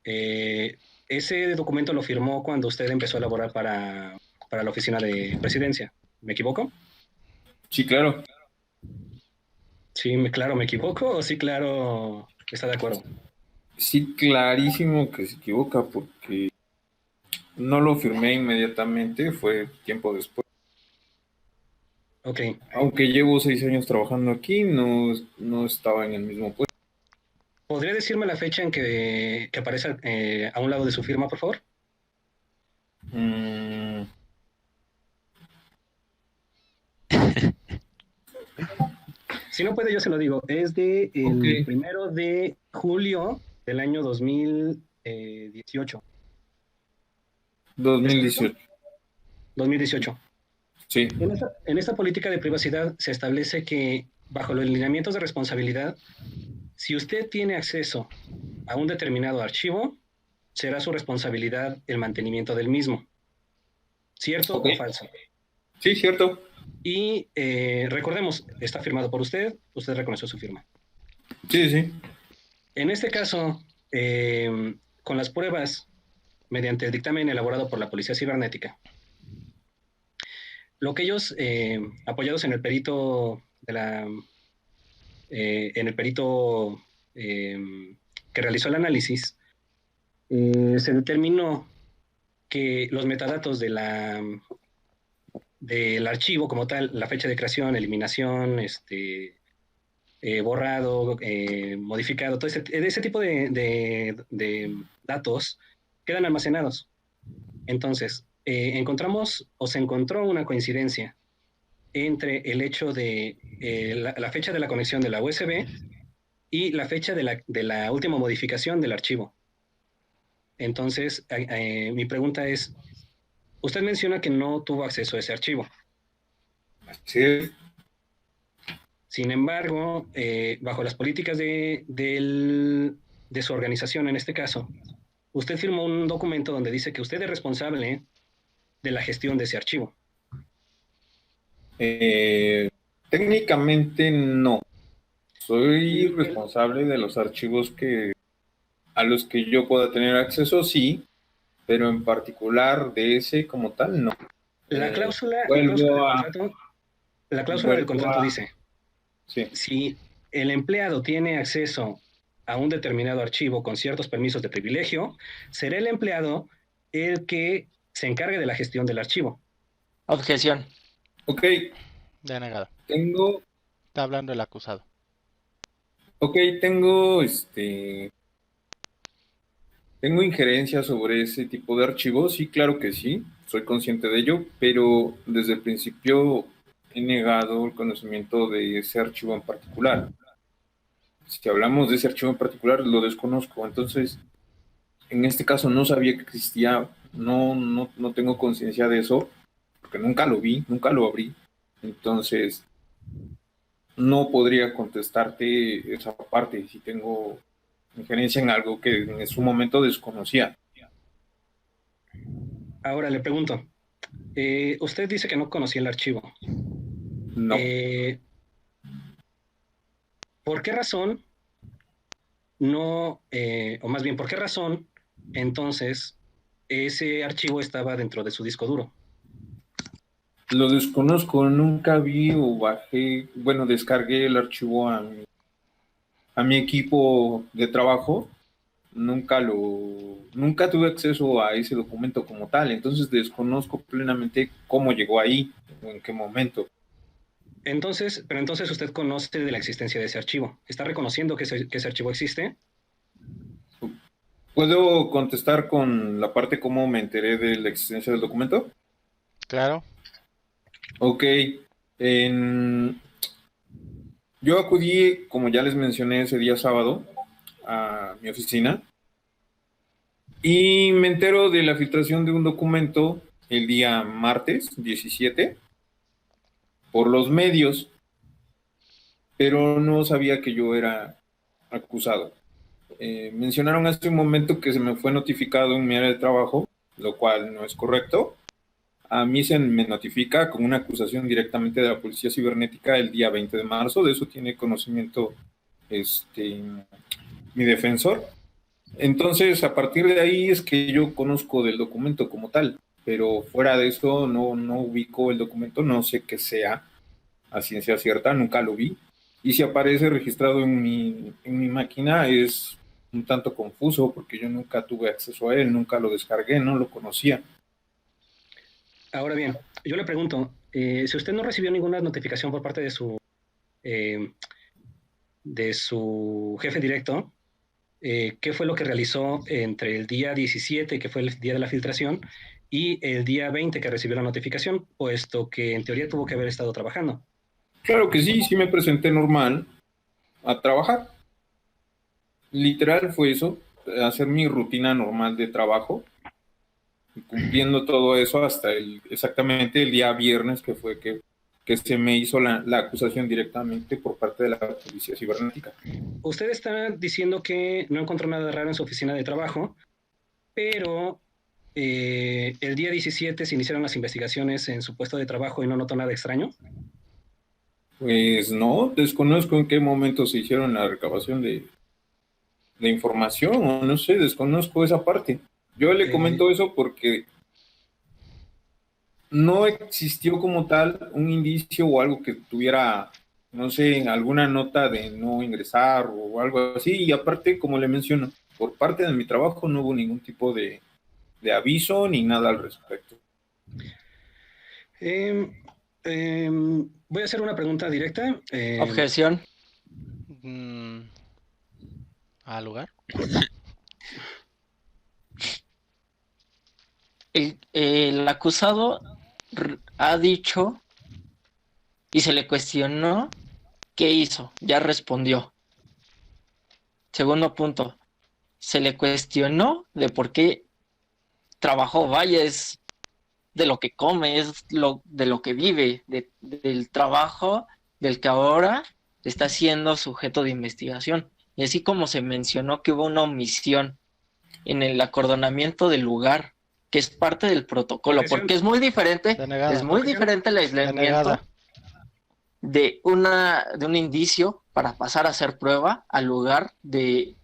Ese documento lo firmó cuando usted empezó a elaborar para la oficina de presidencia. ¿Me equivoco? Sí, claro. Sí, claro, ¿me equivoco? ¿O sí, claro, está de acuerdo? Sí, clarísimo que se equivoca porque no lo firmé inmediatamente, fue tiempo después. Ok. Aunque llevo 6 años trabajando aquí, no estaba en el mismo puesto. ¿Podría decirme la fecha en que aparece a un lado de su firma, por favor? Si no puede, yo se lo digo. Es de el 1 de julio del año 2018. 2018. 2018. Sí. En esta política de privacidad se establece que bajo los lineamientos de responsabilidad, si usted tiene acceso a un determinado archivo, será su responsabilidad el mantenimiento del mismo. ¿Cierto o falso? Sí, cierto. Y recordemos, está firmado por usted reconoció su firma. Sí, sí. En este caso, con las pruebas mediante el dictamen elaborado por la Policía Cibernética, lo que ellos, apoyados en el perito que realizó el análisis, se determinó que los metadatos del archivo como tal, la fecha de creación, eliminación, borrado, modificado, todo ese tipo de datos quedan almacenados. Entonces, se encontró una coincidencia entre el hecho de la fecha de la conexión de la USB y la fecha de la última modificación del archivo. Entonces, mi pregunta es, usted menciona que no tuvo acceso a ese archivo. Sí. Sin embargo, bajo las políticas de su organización, en este caso, usted firmó un documento donde dice que usted es responsable de la gestión de ese archivo. Técnicamente no. Soy responsable de los archivos a los que yo pueda tener acceso, sí, pero en particular de ese como tal, no. La cláusula del contrato dice, sí, si el empleado tiene acceso a un determinado archivo con ciertos permisos de privilegio, será el empleado el que se encargue de la gestión del archivo. Objeción. Ok. Denegado. Está hablando el acusado. Ok, tengo injerencia sobre ese tipo de archivos, sí, claro que sí, soy consciente de ello, pero desde el principio he negado el conocimiento de ese archivo en particular. Si hablamos de ese archivo en particular, lo desconozco, entonces, en este caso no sabía que existía, no tengo conciencia de eso, porque nunca lo vi, nunca lo abrí, entonces no podría contestarte esa parte si tengo injerencia en algo que en su momento desconocía. Ahora le pregunto, usted dice que no conocía el archivo. No. ¿Por qué razón no, o más bien, por qué razón entonces ese archivo estaba dentro de su disco duro? Lo desconozco, nunca vi o bajé, bueno, descargué el archivo a mi equipo de trabajo, nunca tuve acceso a ese documento como tal, entonces desconozco plenamente cómo llegó ahí o en qué momento. Entonces, pero entonces usted conoce de la existencia de ese archivo. ¿Está reconociendo que ese archivo existe? ¿Puedo contestar con la parte cómo me enteré de la existencia del documento? Claro. Ok, yo acudí, como ya les mencioné ese día sábado, a mi oficina y me entero de la filtración de un documento el día martes 17 por los medios, pero no sabía que yo era acusado. Mencionaron hace un momento que se me fue notificado en mi área de trabajo, lo cual no es correcto. A mí se me notifica con una acusación directamente de la Policía Cibernética el día 20 de marzo, de eso tiene conocimiento mi defensor. Entonces, a partir de ahí es que yo conozco del documento como tal, pero fuera de eso no ubico el documento, no sé qué sea a ciencia cierta, nunca lo vi. Y si aparece registrado en mi máquina es un tanto confuso porque yo nunca tuve acceso a él, nunca lo descargué, no lo conocía. Ahora bien, yo le pregunto, si usted no recibió ninguna notificación por parte de su jefe directo, ¿qué fue lo que realizó entre el día 17, que fue el día de la filtración, y el día 20 que recibió la notificación, puesto que en teoría tuvo que haber estado trabajando? Claro que sí me presenté normal a trabajar. Literal fue eso, hacer mi rutina normal de trabajo, cumpliendo todo eso hasta exactamente el día viernes que fue que se me hizo la acusación directamente por parte de la Policía Cibernética. Usted está diciendo que no encontró nada raro en su oficina de trabajo, pero el día 17 se iniciaron las investigaciones en su puesto de trabajo y no notó nada extraño. Pues no, desconozco en qué momento se hicieron la recabación de información, o no sé, desconozco esa parte. Yo le comento eso porque no existió como tal un indicio o algo que tuviera, no sé, alguna nota de no ingresar o algo así. Y aparte, como le menciono, por parte de mi trabajo no hubo ningún tipo de aviso ni nada al respecto. Voy a hacer una pregunta directa. Objeción. ¿Al lugar? El acusado ha dicho y se le cuestionó qué hizo. Ya respondió. Segundo punto. Se le cuestionó de por qué trabajó. Vaya, es de lo que come, es de lo que vive, del trabajo del que ahora está siendo sujeto de investigación. Y así como se mencionó que hubo una omisión en el acordonamiento del lugar, que es parte del protocolo, porque es muy diferente, el aislamiento de un indicio para pasar a hacer prueba al lugar de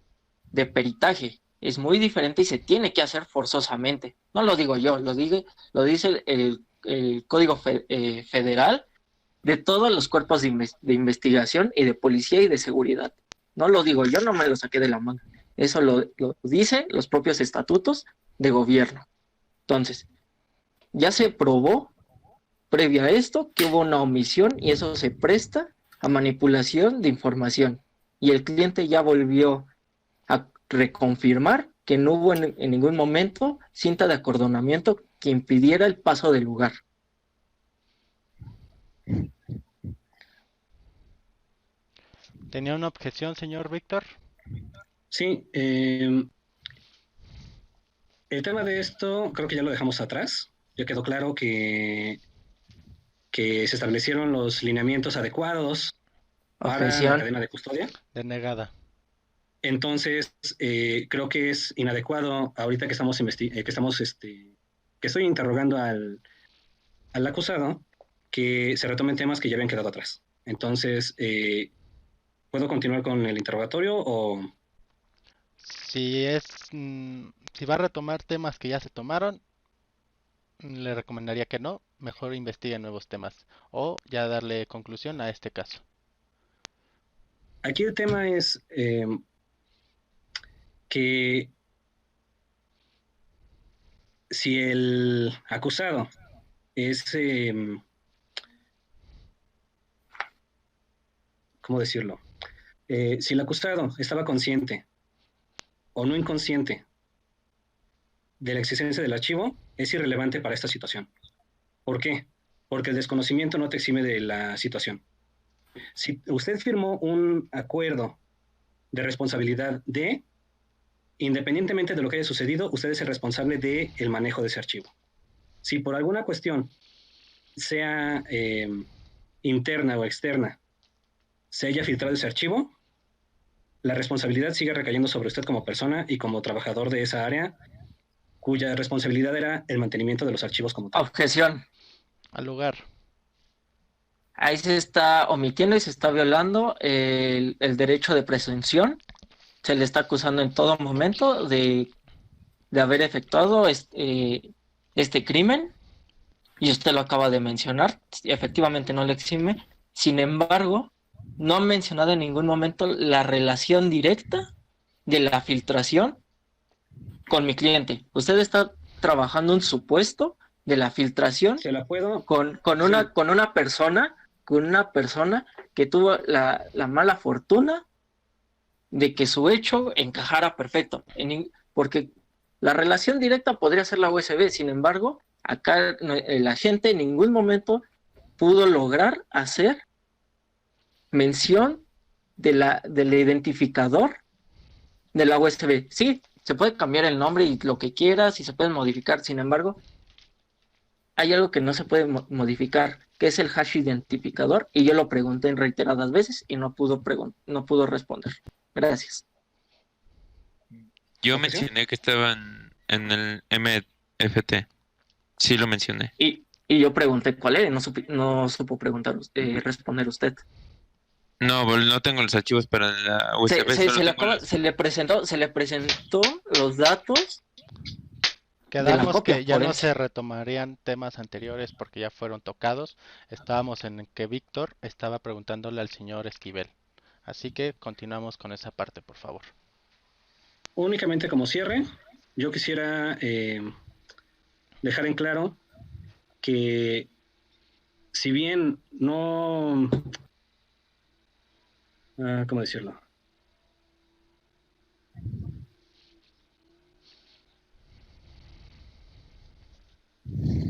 peritaje. Es muy diferente y se tiene que hacer forzosamente. No lo digo yo, lo dice el Código Federal de todos los cuerpos de investigación y de policía y de seguridad. No lo digo yo, no me lo saqué de la manga. Eso lo dicen los propios estatutos de gobierno. Entonces, ya se probó previo a esto que hubo una omisión y eso se presta a manipulación de información. Y el cliente ya volvió a reconfirmar que no hubo en ningún momento cinta de acordonamiento que impidiera el paso del lugar. ¿Tenía una objeción, señor Víctor? Sí, el tema de esto creo que ya lo dejamos atrás. Ya quedó claro que se establecieron los lineamientos adecuados para la cadena de custodia. Denegada. Entonces, creo que es inadecuado ahorita que estamos que estoy interrogando al acusado, que se retomen temas que ya habían quedado atrás. Entonces, ¿puedo continuar con el interrogatorio o...? Si va a retomar temas que ya se tomaron, le recomendaría que no, mejor investigue nuevos temas o ya darle conclusión a este caso. Aquí el tema es que si el acusado es, ¿cómo decirlo? Si el acusado estaba consciente o no inconsciente de la existencia del archivo, es irrelevante para esta situación. ¿Por qué? Porque el desconocimiento no te exime de la situación. Si usted firmó un acuerdo de responsabilidad de, independientemente de lo que haya sucedido, usted es el responsable del manejo de ese archivo. Si por alguna cuestión, sea interna o externa, se haya filtrado ese archivo, la responsabilidad sigue recayendo sobre usted como persona y como trabajador de esa área, cuya responsabilidad era el mantenimiento de los archivos como tal. Objeción. Al lugar. Ahí se está omitiendo y se está violando el derecho de presunción. Se le está acusando en todo momento de haber efectuado este crimen. Y usted lo acaba de mencionar. Efectivamente no le exime. Sin embargo, no ha mencionado en ningún momento la relación directa de la filtración con mi cliente. Usted está trabajando un supuesto de la filtración Se la puedo. con una persona que tuvo la mala fortuna de que su hecho encajara perfecto. Porque la relación directa podría ser la USB, sin embargo, acá el agente en ningún momento pudo lograr hacer mención del identificador de la USB. Sí, se puede cambiar el nombre y lo que quieras y se pueden modificar, sin embargo, hay algo que no se puede modificar, que es el hash identificador, y yo lo pregunté en reiteradas veces y no pudo responder. Gracias. Yo mencioné que estaban en el MFT. Sí lo mencioné. Y yo pregunté cuál era, no supo responder usted. No tengo los archivos para la USB. Se le presentó los datos. Quedamos que ya no se retomarían temas anteriores porque ya fueron tocados. Estábamos en que Víctor estaba preguntándole al señor Esquivel. Así que continuamos con esa parte, por favor. Únicamente como cierre, yo quisiera dejar en claro que si bien no... ¿cómo decirlo?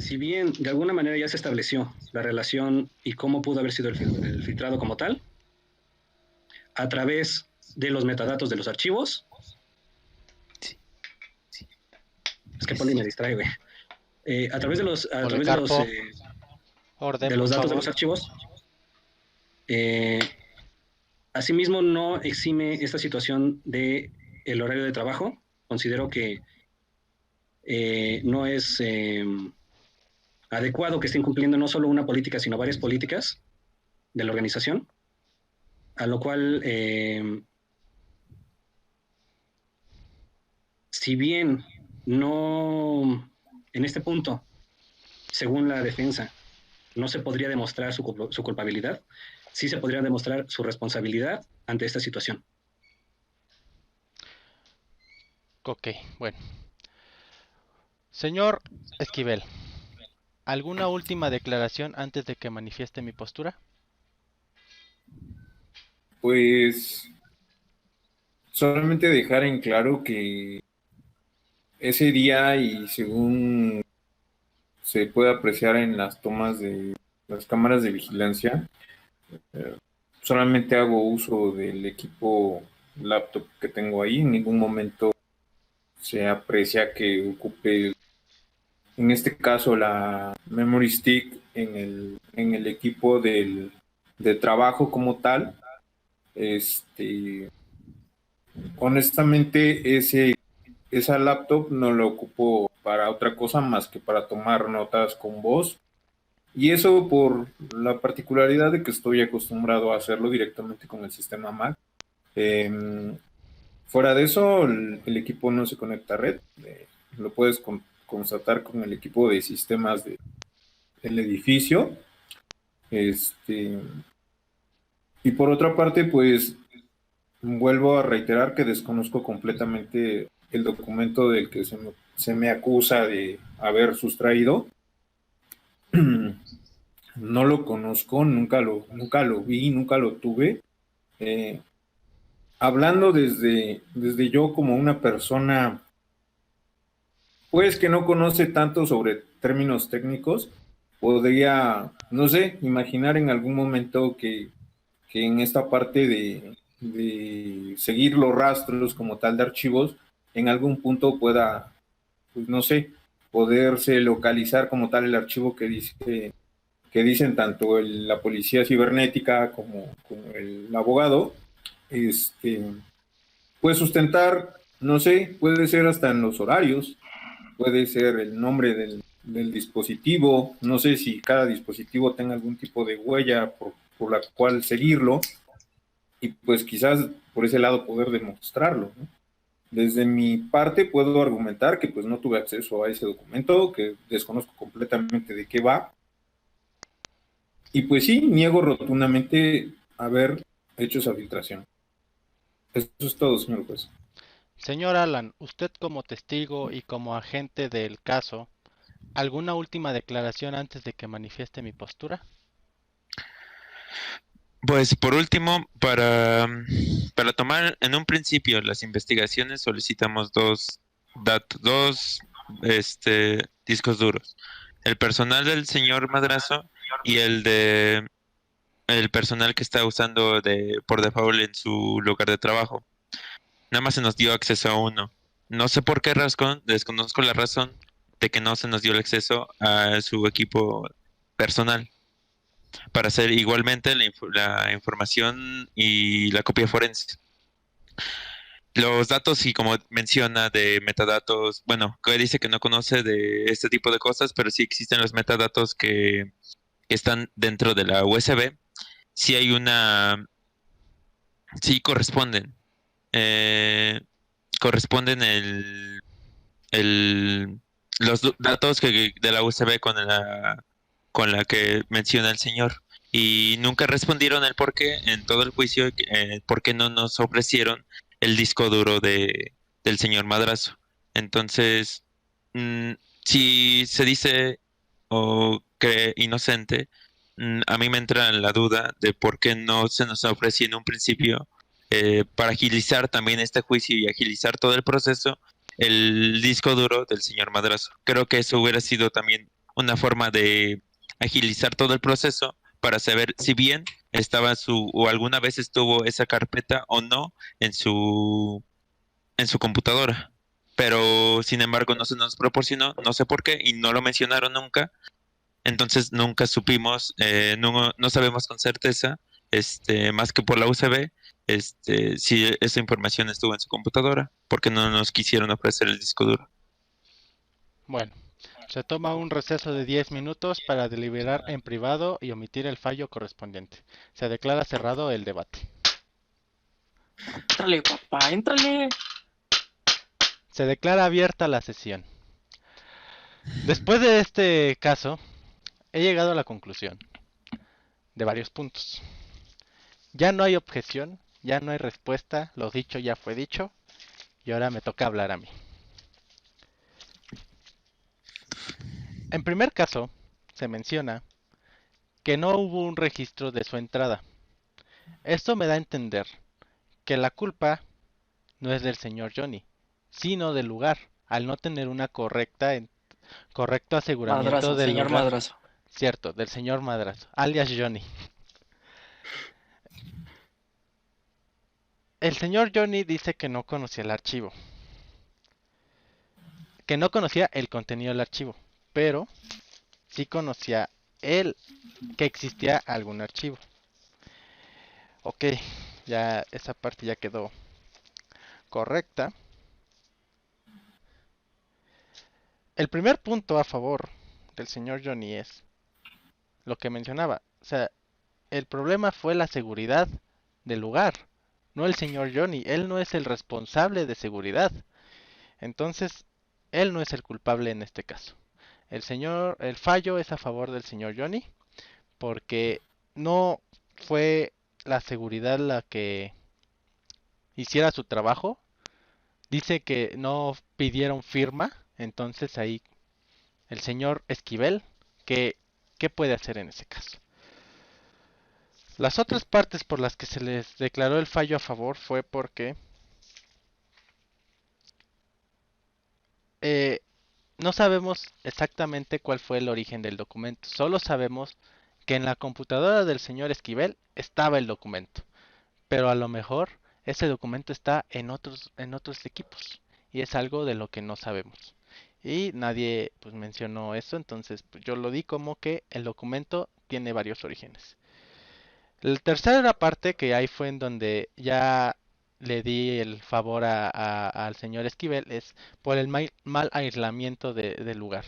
Si bien de alguna manera ya se estableció la relación y cómo pudo haber sido el filtrado como tal, a través de los metadatos de los archivos, es que Poli me distrae, güey. A través de los datos de los archivos, asimismo no exime esta situación de el horario de trabajo. Considero que no es adecuado que estén cumpliendo no solo una política, sino varias políticas de la organización, a lo cual, si bien no, en este punto, según la defensa, no se podría demostrar su culpabilidad, sí se podría demostrar su responsabilidad ante esta situación. Ok, bueno. Señor Esquivel, ¿alguna última declaración antes de que manifieste mi postura? Pues solamente dejar en claro que ese día, y según se puede apreciar en las tomas de las cámaras de vigilancia, solamente hago uso del equipo laptop que tengo ahí. En ningún momento se aprecia que ocupe, en este caso, la memory stick en el equipo de trabajo como tal. Honestamente, ese esa laptop no la ocupo para otra cosa más que para tomar notas con voz. Y eso por la particularidad de que estoy acostumbrado a hacerlo directamente con el sistema Mac. Fuera de eso, el equipo no se conecta a red. Lo puedes constatar con el equipo de sistemas del edificio. Y por otra parte, pues vuelvo a reiterar que desconozco completamente el documento del que se me acusa de haber sustraído. No lo conozco, nunca lo vi, nunca lo tuve. Hablando desde yo como una persona, pues que no conoce tanto sobre términos técnicos, podría, no sé, imaginar en algún momento que en esta parte de seguir los rastros como tal de archivos, en algún punto pueda, pues no sé, poderse localizar como tal el archivo que dicen tanto la policía cibernética como el abogado, puede sustentar, no sé, puede ser hasta en los horarios, puede ser el nombre del dispositivo, no sé si cada dispositivo tenga algún tipo de huella por la cual seguirlo, y pues quizás por ese lado poder demostrarlo, ¿no? Desde mi parte puedo argumentar que pues no tuve acceso a ese documento, que desconozco completamente de qué va, y pues sí, niego rotundamente haber hecho esa filtración. Eso es todo, señor juez. Señor Alan, usted como testigo y como agente del caso, ¿alguna última declaración antes de que manifieste mi postura? Pues por último, para tomar en un principio las investigaciones solicitamos dos discos duros. El personal del señor Madrazo y el personal que está usando por default en su lugar de trabajo. Nada más se nos dio acceso a uno. No sé por qué razón, desconozco la razón de que no se nos dio el acceso a su equipo personal para hacer igualmente la información y la copia forense. Los datos, y como menciona de metadatos, bueno, que dice que no conoce de este tipo de cosas, pero sí existen los metadatos que están dentro de la USB. Sí hay sí corresponden. eh, Corresponden el, datos de la USB con la que menciona el señor. Y nunca respondieron el por qué en todo el juicio, por qué no nos ofrecieron el disco duro del señor Madrazo. Entonces, mm, si se dice o que inocente, a mí me entra la duda de por qué no se nos ofreció en un principio, para agilizar también este juicio y agilizar todo el proceso, el disco duro del señor Madrazo. Creo que eso hubiera sido también una forma de agilizar todo el proceso para saber si bien estaba o alguna vez estuvo esa carpeta o no en su computadora. Pero sin embargo no se nos proporcionó, no sé por qué, y no lo mencionaron nunca. Entonces nunca supimos, no sabemos con certeza, más que por la USB, si esa información estuvo en su computadora, porque no nos quisieron ofrecer el disco duro. Bueno, se toma un receso de 10 minutos para deliberar en privado y omitir el fallo correspondiente. Se declara cerrado el debate. Éntrale, papá, éntrale. Se declara abierta la sesión. Después de este caso, he llegado a la conclusión de varios puntos. Ya no hay objeción, ya no hay respuesta, lo dicho ya fue dicho, y ahora me toca hablar a mí. En primer caso, se menciona que no hubo un registro de su entrada. Esto me da a entender que la culpa no es del señor Johnny, sino del lugar, al no tener una correcto aseguramiento Madrazo, del señor lugar. Madrazo. Cierto, del señor Madrazo, alias Johnny. El señor Johnny dice que no conocía el archivo, que no conocía el contenido del archivo, pero sí conocía él que existía algún archivo. Ok, ya esa parte ya quedó correcta. el primer punto a favor del señor Johnny es lo que mencionaba. O sea, el problema fue la seguridad del lugar, no el señor Johnny. Él no es el responsable de seguridad. Entonces, él no es el culpable en este caso. El fallo es a favor del señor Johnny porque no fue la seguridad la que hiciera su trabajo. Dice que no pidieron firma, entonces ahí el señor Esquivel, ¿qué puede hacer en ese caso? Las otras partes por las que se les declaró el fallo a favor fue porque eh, no sabemos exactamente cuál fue el origen del documento, solo sabemos que en la computadora del señor Esquivel estaba el documento, pero a lo mejor ese documento está en otros equipos y es algo de lo que no sabemos. Y nadie pues mencionó eso, entonces pues, yo lo di como que el documento tiene varios orígenes. La tercera parte, que ahí fue en donde ya le di el favor al señor Esquivel, es por el mal aislamiento del lugar.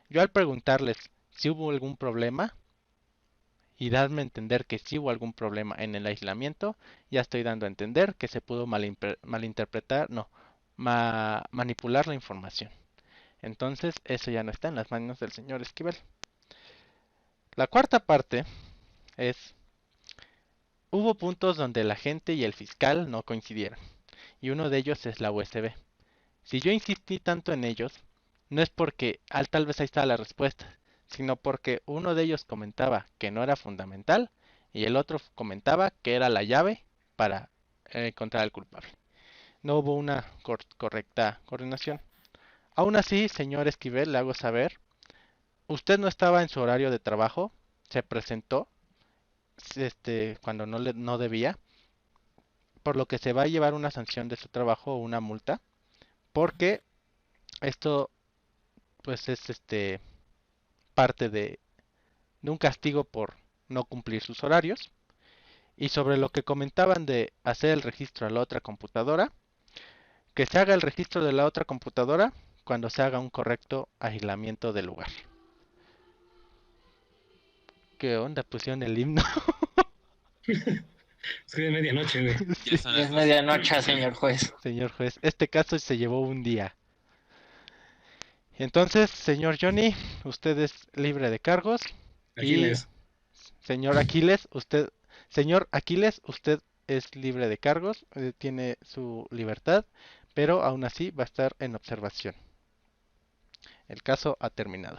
Yo al preguntarles si hubo algún problema y darme a entender que si hubo algún problema en el aislamiento, ya estoy dando a entender que se pudo malinterpretar, no, manipular la información. Entonces eso ya no está en las manos del señor Esquivel. La cuarta parte es, hubo puntos donde la gente y el fiscal no coincidieron, y uno de ellos es la USB. Si yo insistí tanto en ellos, no es porque tal vez ahí está la respuesta, sino porque uno de ellos comentaba que no era fundamental y el otro comentaba que era la llave para encontrar al culpable. No hubo una correcta coordinación. Aún así, señor Esquivel, le hago saber, usted no estaba en su horario de trabajo, se presentó cuando no debía, por lo que se va a llevar una sanción de su trabajo o una multa, porque esto pues es parte de un castigo por no cumplir sus horarios. Y sobre lo que comentaban de hacer el registro a la otra computadora, que se haga el registro de la otra computadora cuando se haga un correcto aislamiento del lugar. ¿Qué onda? Pusieron el himno. Es que de medianoche, güey. Ya son Es las 12. medianoche, señor juez. Señor juez, este caso se llevó un día. Entonces, señor Johnny, usted es libre de cargos. Y Aquiles. señor Aquiles, usted es libre de cargos, tiene su libertad, pero aún así va a estar en observación. El caso ha terminado.